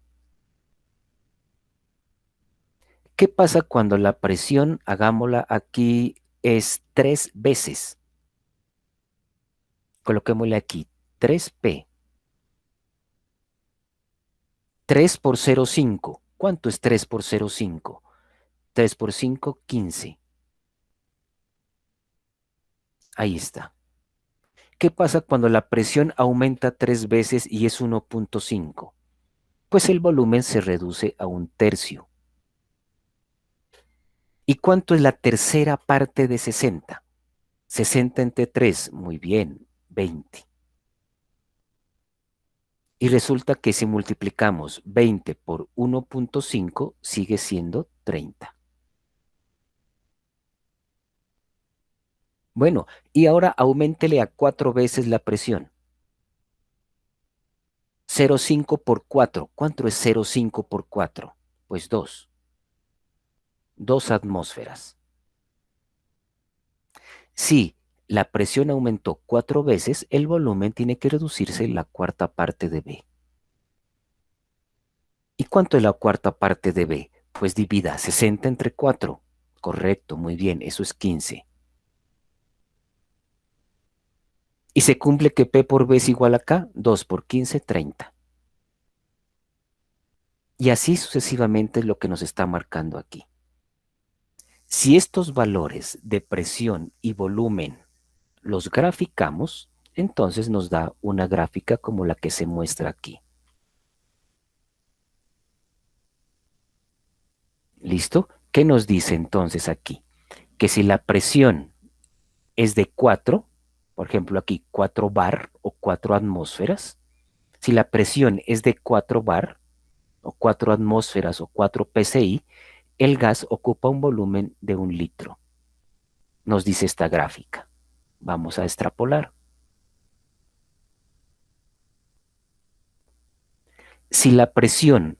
S1: ¿Qué pasa cuando la presión, hagámosla aquí, es 3 veces? Coloquémosle aquí 3P. 3 por 0,5. ¿Cuánto es 3 por 0,5? 3 por 5, 15. Ahí está. ¿Qué pasa cuando la presión aumenta 3 veces y es 1,5? Pues el volumen se reduce a un tercio. ¿Y cuánto es la tercera parte de 60? 60 entre 3, muy bien, 20. Y resulta que si multiplicamos 20 por 1,5 sigue siendo 30. Bueno, y ahora auméntele a 4 veces la presión. 0,5 por 4. ¿Cuánto es 0,5 por 4? Pues 2. 2 atmósferas. Si la presión aumentó 4 veces, el volumen tiene que reducirse la cuarta parte de B. ¿Y cuánto es la cuarta parte de B? Pues divida 60 entre 4. Correcto, muy bien, eso es 15. Y se cumple que P por B es igual acá, 2 por 15, 30. Y así sucesivamente es lo que nos está marcando aquí. Si estos valores de presión y volumen los graficamos, entonces nos da una gráfica como la que se muestra aquí. ¿Listo? ¿Qué nos dice entonces aquí? Que si la presión es de 4, por ejemplo aquí 4 bar o 4 atmósferas, si la presión es de 4 bar o 4 atmósferas o 4 psi, el gas ocupa un volumen de 1 litro. Nos dice esta gráfica. Vamos a extrapolar. Si la presión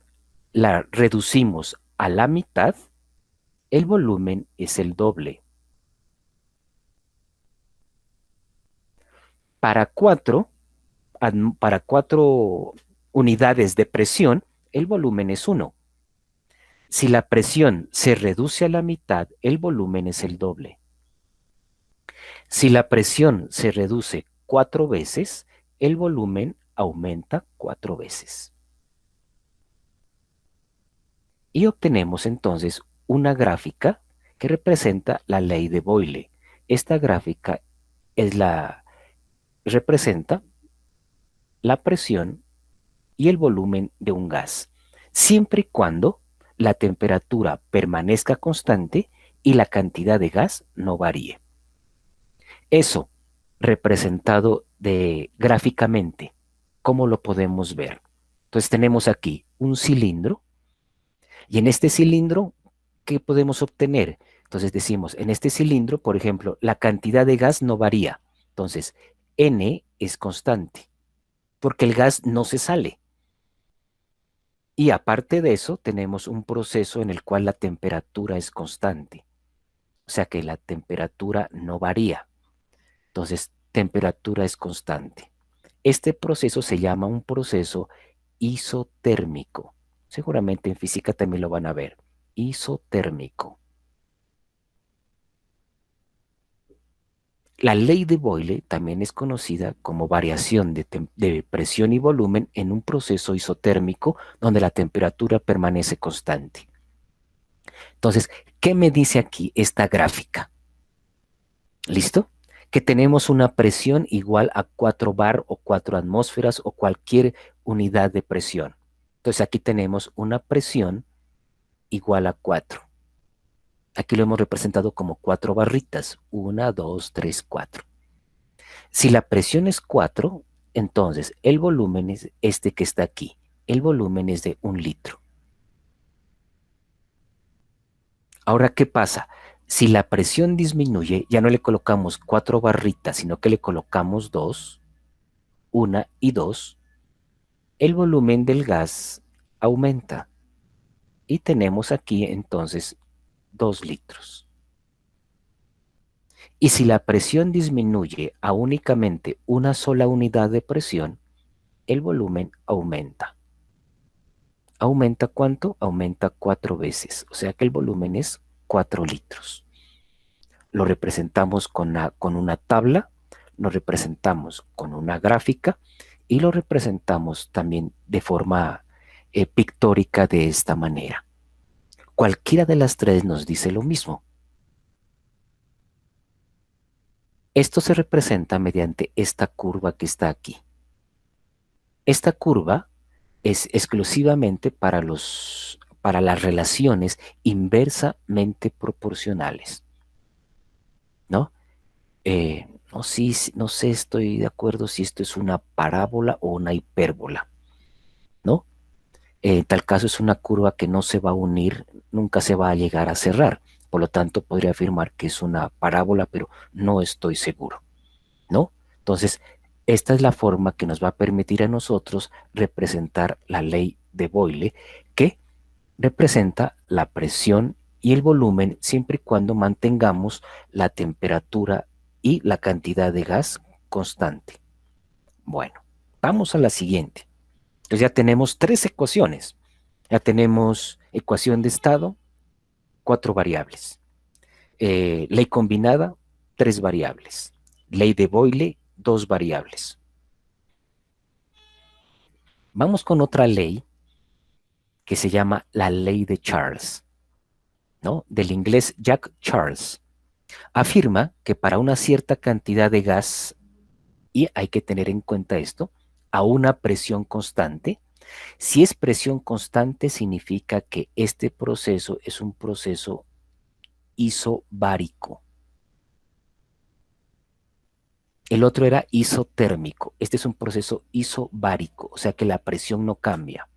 S1: la reducimos a la mitad, el volumen es el doble. Para 4, para 4 unidades de presión, el volumen es 1. Si la presión se reduce a la mitad, el volumen es el doble. Si la presión se reduce 4 veces, el volumen aumenta 4 veces. Y obtenemos entonces una gráfica que representa la ley de Boyle. Esta gráfica representa la presión y el volumen de un gas, siempre y cuando la temperatura permanezca constante y la cantidad de gas no varíe. Eso representado gráficamente, ¿cómo lo podemos ver? Entonces tenemos aquí un cilindro y en este cilindro, ¿qué podemos obtener? Entonces decimos, en este cilindro, por ejemplo, la cantidad de gas no varía. Entonces, N es constante, porque el gas no se sale. Y aparte de eso, tenemos un proceso en el cual la temperatura es constante. O sea que la temperatura no varía. Entonces, temperatura es constante. Este proceso se llama un proceso isotérmico. Seguramente en física también lo van a ver. Isotérmico. La ley de Boyle también es conocida como variación de presión y volumen en un proceso isotérmico donde la temperatura permanece constante. Entonces, ¿qué me dice aquí esta gráfica? ¿Listo? Que tenemos una presión igual a 4 bar o 4 atmósferas o cualquier unidad de presión. Entonces aquí tenemos una presión igual a 4. Aquí lo hemos representado como 4 barritas. 1, 2, 3, 4. Si la presión es 4, entonces el volumen es este que está aquí. El volumen es de 1 litro. Ahora, ¿qué pasa? Si la presión disminuye, ya no le colocamos 4 barritas, sino que le colocamos 2, 1 y 2, el volumen del gas aumenta. Y tenemos aquí entonces 2 litros. Y si la presión disminuye a únicamente una sola unidad de presión, el volumen aumenta. ¿Aumenta cuánto? Aumenta 4 veces. O sea que el volumen es 4 litros. Lo representamos con una tabla, lo representamos con una gráfica y lo representamos también de forma pictórica de esta manera. Cualquiera de las tres nos dice lo mismo. Esto se representa mediante esta curva que está aquí. Esta curva es exclusivamente para las relaciones inversamente proporcionales, ¿no? No, sí, no sé, estoy de acuerdo si esto es una parábola o una hipérbola, ¿no? En tal caso es una curva que no se va a unir, nunca se va a llegar a cerrar. Por lo tanto, podría afirmar que es una parábola, pero no estoy seguro, ¿no? Entonces, esta es la forma que nos va a permitir a nosotros representar la ley de Boyle, que representa la presión y el volumen siempre y cuando mantengamos la temperatura y la cantidad de gas constante. Bueno, vamos a la siguiente. Entonces ya tenemos tres ecuaciones. Ya tenemos ecuación de estado, 4 variables. Ley combinada, 3 variables. Ley de Boyle, dos variables. Vamos con otra ley que se llama la ley de Charles, ¿no? Del inglés Jack Charles. Afirma que para una cierta cantidad de gas, y hay que tener en cuenta esto, a una presión constante, si es presión constante significa que este proceso es un proceso isobárico. El otro era isotérmico. Este es un proceso isobárico, o sea que la presión no cambia.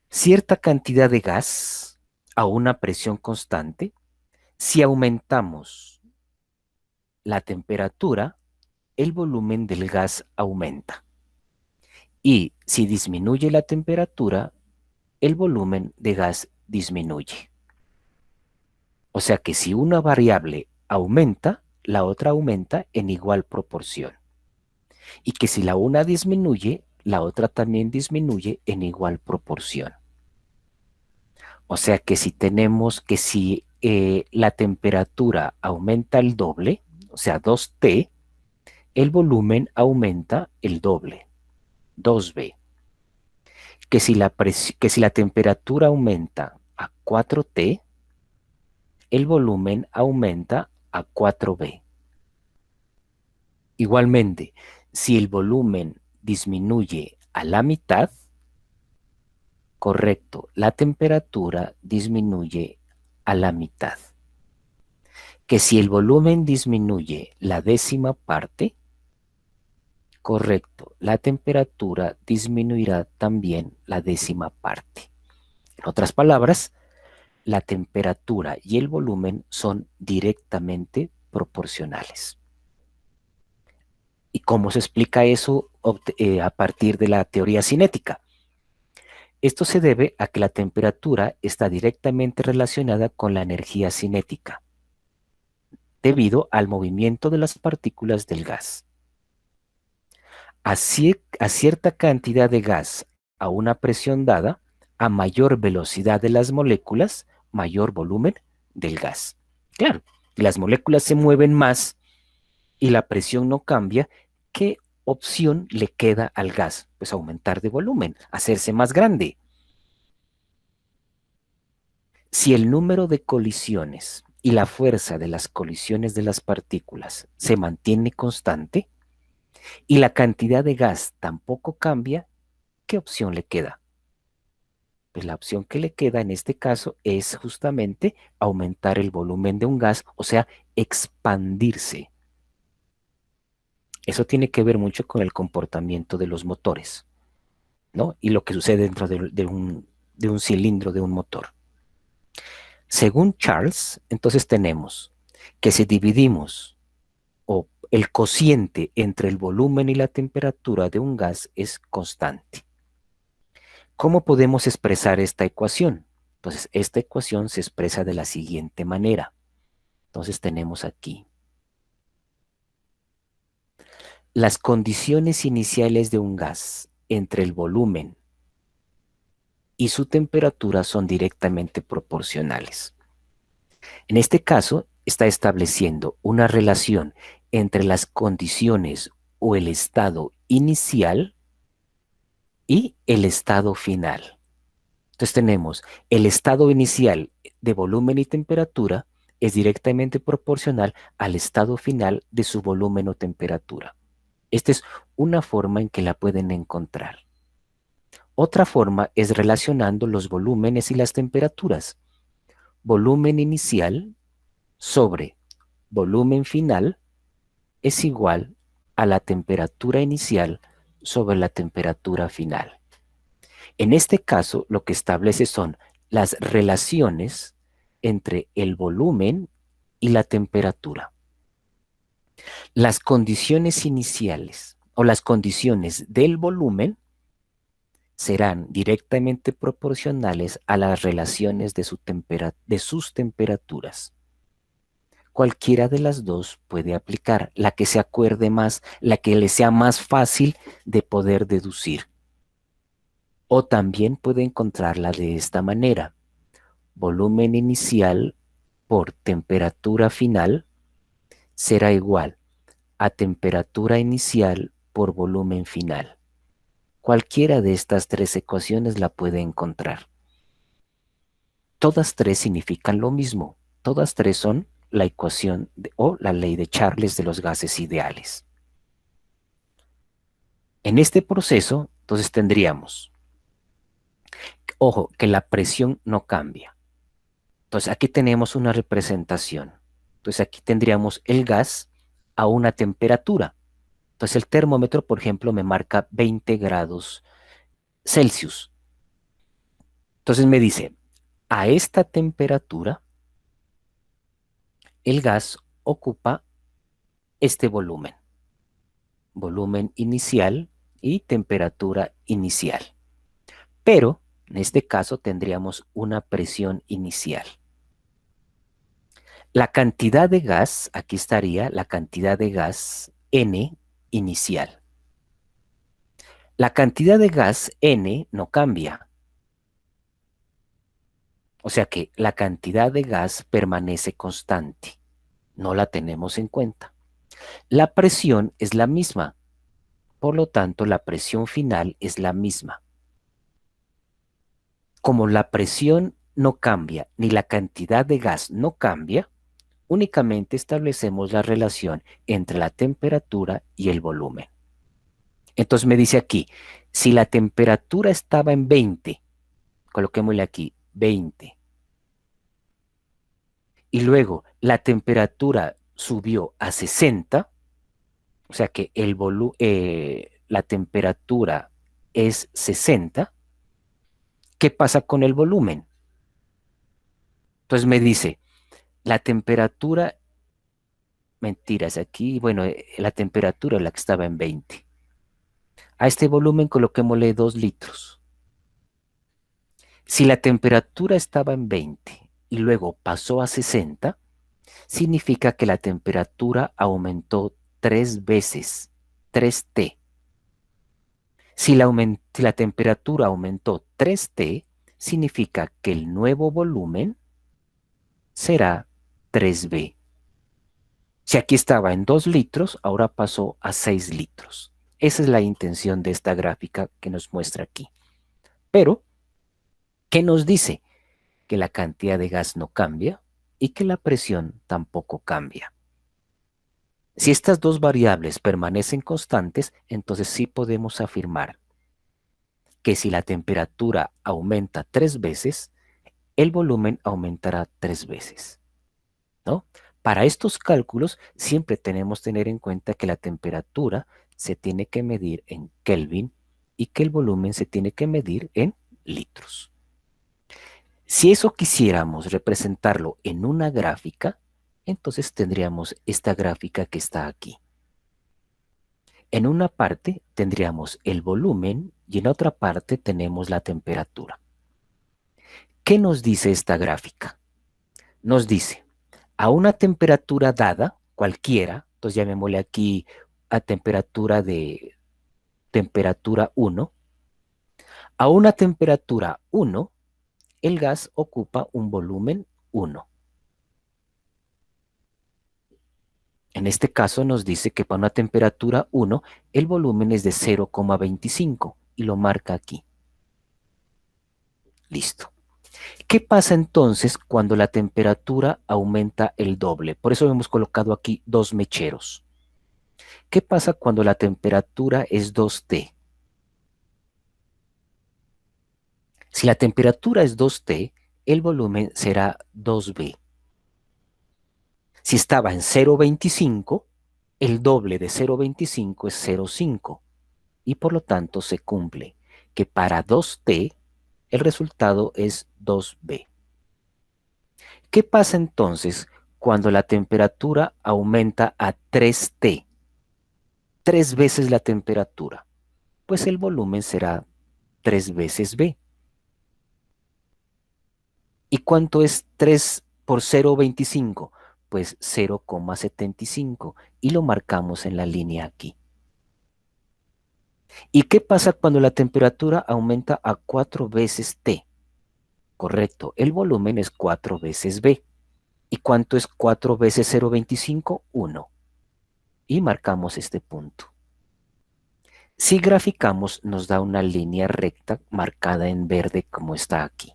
S1: Cierta cantidad de gas a una presión constante, si aumentamos la temperatura, el volumen del gas aumenta. Y si disminuye la temperatura, el volumen de gas disminuye. O sea que si una variable aumenta, la otra aumenta en igual proporción. Y que si la una disminuye, la otra también disminuye en igual proporción. O sea que si tenemos que si la temperatura aumenta el doble, o sea 2T, el volumen aumenta el doble, 2B. Que si la temperatura aumenta a 4T, el volumen aumenta a 4B. Igualmente, si el volumen disminuye a la mitad, correcto, la temperatura disminuye a la mitad. Que si el volumen disminuye la décima parte, correcto, la temperatura disminuirá también la décima parte. En otras palabras, la temperatura y el volumen son directamente proporcionales. ¿Y cómo se explica eso a partir de la teoría cinética? Esto se debe a que la temperatura está directamente relacionada con la energía cinética, debido al movimiento de las partículas del gas. A cierta cantidad de gas a una presión dada, a mayor velocidad de las moléculas, mayor volumen del gas. Claro, las moléculas se mueven más y la presión no cambia. ¿Qué opción le queda al gas? Pues aumentar de volumen, hacerse más grande. Si el número de colisiones y la fuerza de las colisiones de las partículas se mantiene constante y la cantidad de gas tampoco cambia, ¿qué opción le queda? Pues la opción que le queda en este caso es justamente aumentar el volumen de un gas, o sea, expandirse. Eso tiene que ver mucho con el comportamiento de los motores, ¿no? Y lo que sucede dentro de un cilindro de un motor. Según Charles, entonces tenemos que si dividimos o el cociente entre el volumen y la temperatura de un gas es constante. ¿Cómo podemos expresar esta ecuación? Entonces, esta ecuación se expresa de la siguiente manera. Entonces tenemos aquí las condiciones iniciales de un gas entre el volumen y su temperatura son directamente proporcionales. En este caso, está estableciendo una relación entre las condiciones o el estado inicial y el estado final. Entonces tenemos el estado inicial de volumen y temperatura es directamente proporcional al estado final de su volumen o temperatura. Esta es una forma en que la pueden encontrar. Otra forma es relacionando los volúmenes y las temperaturas. Volumen inicial sobre volumen final es igual a la temperatura inicial sobre la temperatura final. En este caso, lo que establece son las relaciones entre el volumen y la temperatura. Las condiciones iniciales o las condiciones del volumen serán directamente proporcionales a las relaciones de sus temperaturas. Cualquiera de las dos puede aplicar, la que se acuerde más, la que le sea más fácil de poder deducir. O también puede encontrarla de esta manera. Volumen inicial por temperatura final será igual a temperatura inicial por volumen final. Cualquiera de estas tres ecuaciones la puede encontrar. Todas tres significan lo mismo. Todas tres son la ecuación o la ley de Charles de los gases ideales. En este proceso, entonces tendríamos, ojo, que la presión no cambia. Entonces aquí tenemos una representación. Entonces aquí tendríamos el gas a una temperatura. Entonces el termómetro, por ejemplo, me marca 20 grados Celsius. Entonces me dice, a esta temperatura, el gas ocupa este volumen inicial y temperatura inicial. Pero en este caso tendríamos una presión inicial. La cantidad de gas, aquí estaría la cantidad de gas N inicial. La cantidad de gas N no cambia. O sea que la cantidad de gas permanece constante. No la tenemos en cuenta. La presión es la misma. Por lo tanto, la presión final es la misma. Como la presión no cambia, ni la cantidad de gas no cambia, únicamente establecemos la relación entre la temperatura y el volumen. Entonces me dice aquí, si la temperatura estaba en 20, coloquémosle aquí 20, y luego la temperatura subió a 60, o sea que la temperatura es 60, ¿qué pasa con el volumen? Entonces me dice, la temperatura, mentiras, aquí, bueno, la temperatura es la que estaba en 20. A este volumen coloquémosle 2 litros. Si la temperatura estaba en 20 y luego pasó a 60, significa que la temperatura aumentó 3 veces, 3T. Si la temperatura aumentó 3T, significa que el nuevo volumen será 3B. Si aquí estaba en 2 litros, ahora pasó a 6 litros. Esa es la intención de esta gráfica que nos muestra aquí. Pero, ¿qué nos dice? Que la cantidad de gas no cambia y que la presión tampoco cambia. Si estas dos variables permanecen constantes, entonces sí podemos afirmar que si la temperatura aumenta 3 veces, el volumen aumentará 3 veces, ¿no? Para estos cálculos siempre tenemos que tener en cuenta que la temperatura se tiene que medir en Kelvin y que el volumen se tiene que medir en litros. Si eso quisiéramos representarlo en una gráfica, entonces tendríamos esta gráfica que está aquí. En una parte tendríamos el volumen y en otra parte tenemos la temperatura. ¿Qué nos dice esta gráfica? Nos dice, a una temperatura dada, cualquiera, entonces llamémosle aquí a temperatura 1, a una temperatura 1, el gas ocupa un volumen 1. En este caso nos dice que para una temperatura 1, el volumen es de 0,25 y lo marca aquí. Listo. ¿Qué pasa entonces cuando la temperatura aumenta el doble? Por eso hemos colocado aquí 2 mecheros. ¿Qué pasa cuando la temperatura es 2T? Si la temperatura es 2T, el volumen será 2B. Si estaba en 0,25, el doble de 0,25 es 0,5 y por lo tanto se cumple que para 2T el resultado es 2B. ¿Qué pasa entonces cuando la temperatura aumenta a 3T? 3 veces la temperatura. Pues el volumen será 3 veces B. ¿Y cuánto es 3 por 0,25? Pues 0,75 y lo marcamos en la línea aquí. ¿Y qué pasa cuando la temperatura aumenta a 4 veces T? Correcto, el volumen es 4 veces B. ¿Y cuánto es 4 veces 0,25? 1. y marcamos este punto. Si graficamos, nos da una línea recta marcada en verde como está aquí.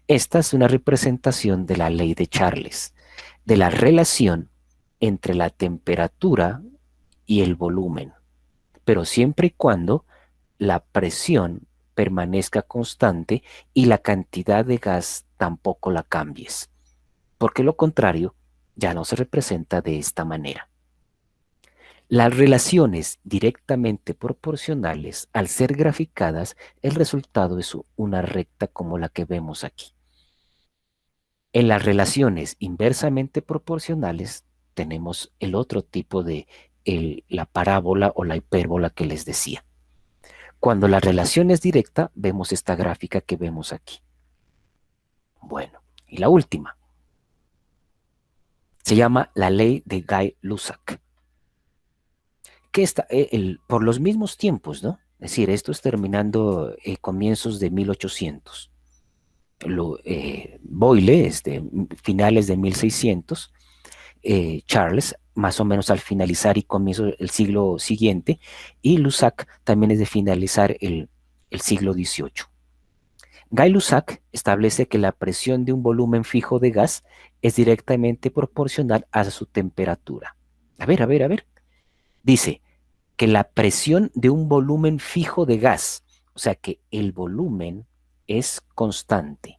S1: Esta es una representación de la ley de Charles, de la relación entre la temperatura y el volumen, pero siempre y cuando la presión permanezca constante y la cantidad de gas tampoco la cambies, porque lo contrario ya no se representa de esta manera. Las relaciones directamente proporcionales, al ser graficadas, el resultado es una recta como la que vemos aquí. En las relaciones inversamente proporcionales tenemos el otro tipo de la parábola o la hipérbola que les decía. Cuando la relación es directa, vemos esta gráfica que vemos aquí. Bueno, y la última se llama la ley de Gay-Lussac, que está por los mismos tiempos, ¿no? Es decir, esto es terminando comienzos de 1800. Boyle es de finales de 1600, Charles más o menos al finalizar y comienzo el siglo siguiente, y Lussac también es de finalizar el siglo XVIII. Gay-Lussac establece que la presión de un volumen fijo de gas es directamente proporcional a su temperatura. A ver. Dice que la presión de un volumen fijo de gas, o sea que el volumen es constante.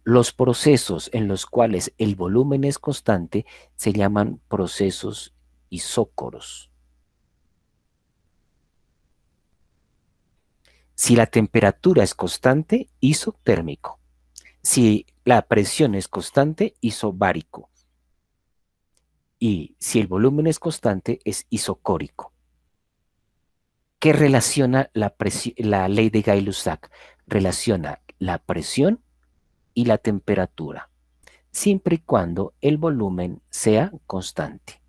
S1: Los procesos en los cuales el volumen es constante se llaman procesos isócoros. Si la temperatura es constante, isotérmico. Si la presión es constante, isobárico. Y si el volumen es constante, es isocórico. ¿Qué relaciona la ley de Gay-Lussac? Relaciona la presión y la temperatura, siempre y cuando el volumen sea constante.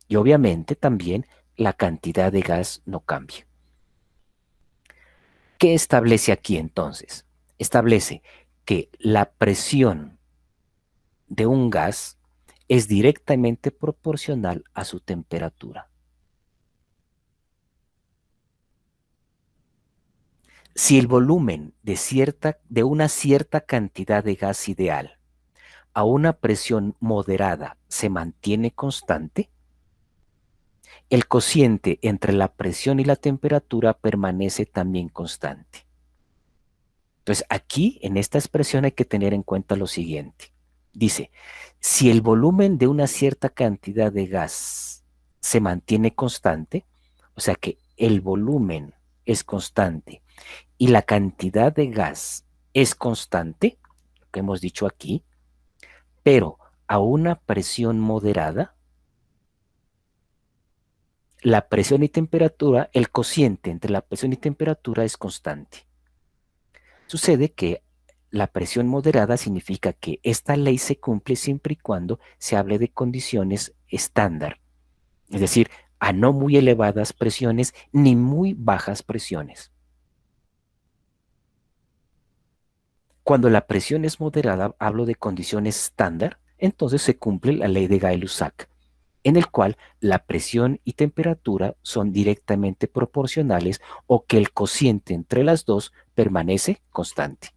S1: Y obviamente también la cantidad de gas no cambie. ¿Qué establece aquí entonces? Establece que la presión de un gas es directamente proporcional a su temperatura. Si el volumen de una cierta cantidad de gas ideal a una presión moderada se mantiene constante, el cociente entre la presión y la temperatura permanece también constante. Entonces, aquí en esta expresión hay que tener en cuenta lo siguiente. Dice, si el volumen de una cierta cantidad de gas se mantiene constante, o sea que el volumen es constante y la cantidad de gas es constante, lo que hemos dicho aquí, pero a una presión moderada, la presión y temperatura, el cociente entre la presión y temperatura es constante. Sucede que la presión moderada significa que esta ley se cumple siempre y cuando se hable de condiciones estándar, es decir, a no muy elevadas presiones ni muy bajas presiones. Cuando la presión es moderada, hablo de condiciones estándar, entonces se cumple la ley de Gay-Lussac, en el cual la presión y temperatura son directamente proporcionales o que el cociente entre las dos permanece constante.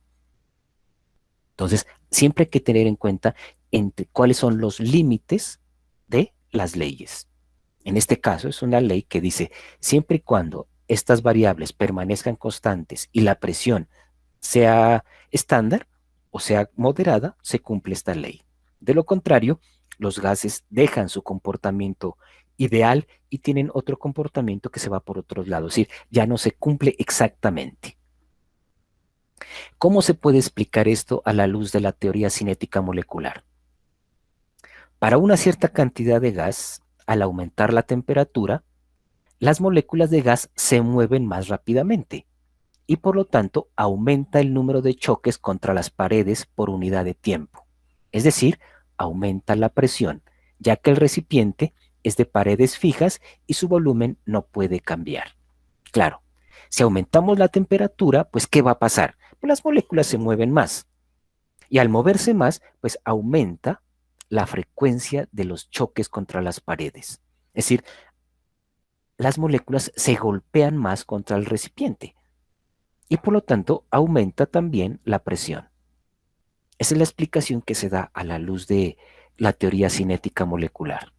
S1: Entonces, siempre hay que tener en cuenta cuáles son los límites de las leyes. En este caso es una ley que dice, siempre y cuando estas variables permanezcan constantes y la presión sea estándar o sea moderada, se cumple esta ley. De lo contrario, los gases dejan su comportamiento ideal y tienen otro comportamiento que se va por otros lados, es decir, ya no se cumple exactamente. ¿Cómo se puede explicar esto a la luz de la teoría cinética molecular? Para una cierta cantidad de gas, al aumentar la temperatura, las moléculas de gas se mueven más rápidamente y por lo tanto aumenta el número de choques contra las paredes por unidad de tiempo. Es decir, aumenta la presión, ya que el recipiente es de paredes fijas y su volumen no puede cambiar. Claro, si aumentamos la temperatura, pues ¿qué va a pasar? Pues las moléculas se mueven más y al moverse más, pues aumenta la frecuencia de los choques contra las paredes. Es decir, las moléculas se golpean más contra el recipiente y por lo tanto aumenta también la presión. Esa es la explicación que se da a la luz de la teoría cinética molecular.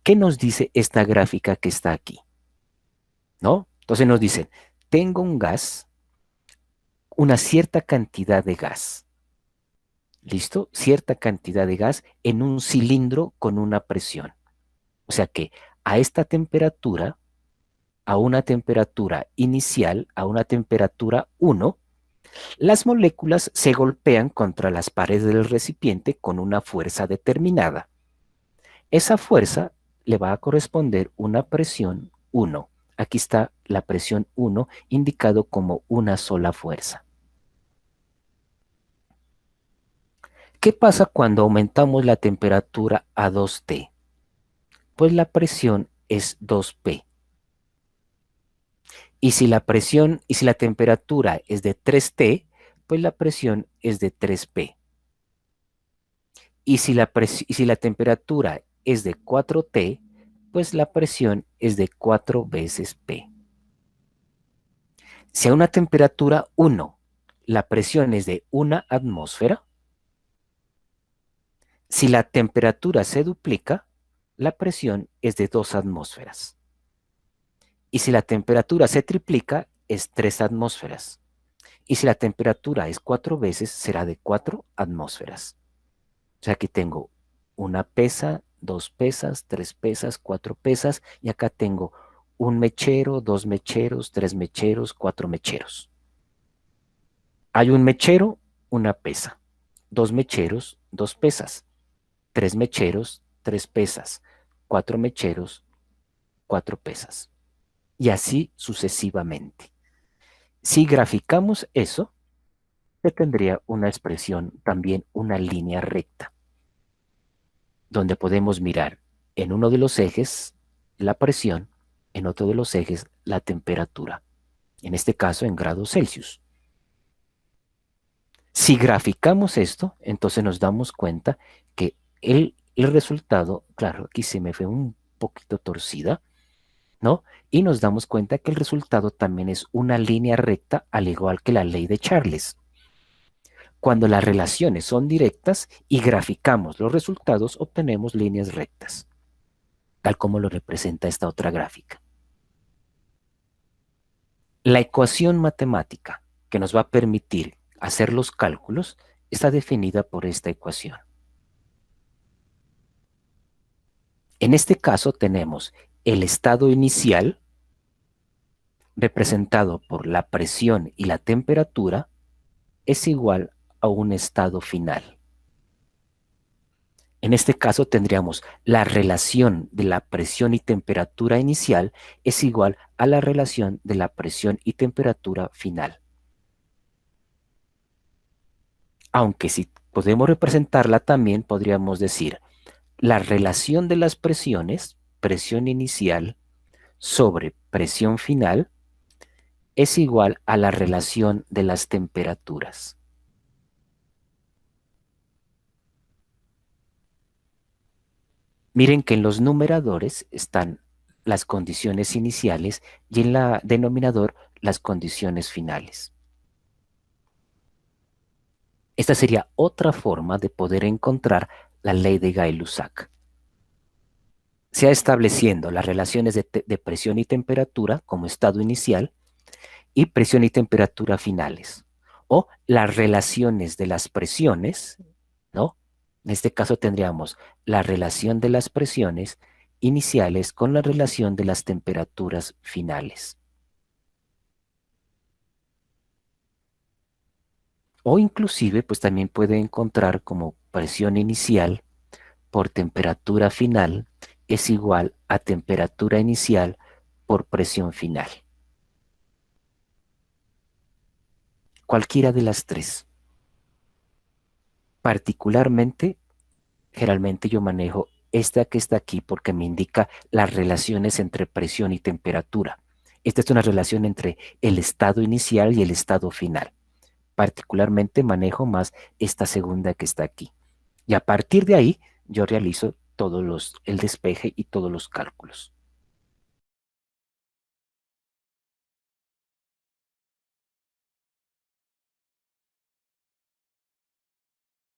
S1: ¿Qué nos dice esta gráfica que está aquí? ¿No? Entonces nos dicen, tengo un gas, una cierta cantidad de gas, ¿listo? Cierta cantidad de gas en un cilindro con una presión. O sea que a esta temperatura, a una temperatura inicial, a una temperatura 1, las moléculas se golpean contra las paredes del recipiente con una fuerza determinada. Esa fuerza le va a corresponder una presión 1. Aquí está la presión 1 indicado como una sola fuerza. ¿Qué pasa cuando aumentamos la temperatura a 2T? Pues la presión es 2P. Y si la temperatura es de 3T, pues la presión es de 3P. Y si la temperatura es de 4T, pues la presión es de 4 veces P. Si a una temperatura 1 la presión es de 1 atmósfera, si la temperatura se duplica, la presión es de 2 atmósferas. Y si la temperatura se triplica, es 3 atmósferas. Y si la temperatura es 4 veces, será de 4 atmósferas. O sea, aquí tengo una pesa, 2 pesas, 3 pesas, 4 pesas, y acá tengo un mechero, 2 mecheros, 3 mecheros, 4 mecheros. Hay un mechero, una pesa, 2 mecheros, 2 pesas, 3 mecheros, 3 pesas, 4 mecheros, 4 pesas. Y así sucesivamente. Si graficamos eso, se tendría una expresión, también una línea recta, donde podemos mirar en uno de los ejes la presión, en otro de los ejes la temperatura, en este caso en grados Celsius. Si graficamos esto, entonces nos damos cuenta que el resultado, claro, aquí se me fue un poquito torcida, ¿no? Y nos damos cuenta que el resultado también es una línea recta, al igual que la ley de Charles. Cuando las relaciones son directas y graficamos los resultados, obtenemos líneas rectas, tal como lo representa esta otra gráfica. La ecuación matemática que nos va a permitir hacer los cálculos está definida por esta ecuación. En este caso tenemos el estado inicial, representado por la presión y la temperatura, es igual a un estado final. En este caso tendríamos la relación de la presión y temperatura inicial es igual a la relación de la presión y temperatura final. Aunque si podemos representarla también podríamos decir la relación de las presiones, presión inicial sobre presión final, es igual a la relación de las temperaturas. Miren que en los numeradores están las condiciones iniciales y en la denominador las condiciones finales. Esta sería otra forma de poder encontrar la ley de Gay-Lussac. Se ha estableciendo las relaciones de presión y temperatura como estado inicial y presión y temperatura finales, o las relaciones de las presiones, ¿no? En este caso tendríamos la relación de las presiones iniciales con la relación de las temperaturas finales. O inclusive, pues también puede encontrar como presión inicial por temperatura final es igual a temperatura inicial por presión final. Cualquiera de las tres. Particularmente, generalmente yo manejo esta que está aquí porque me indica las relaciones entre presión y temperatura. Esta es una relación entre el estado inicial y el estado final. Particularmente manejo más esta segunda que está aquí. Y a partir de ahí, yo realizo el despeje y todos los cálculos.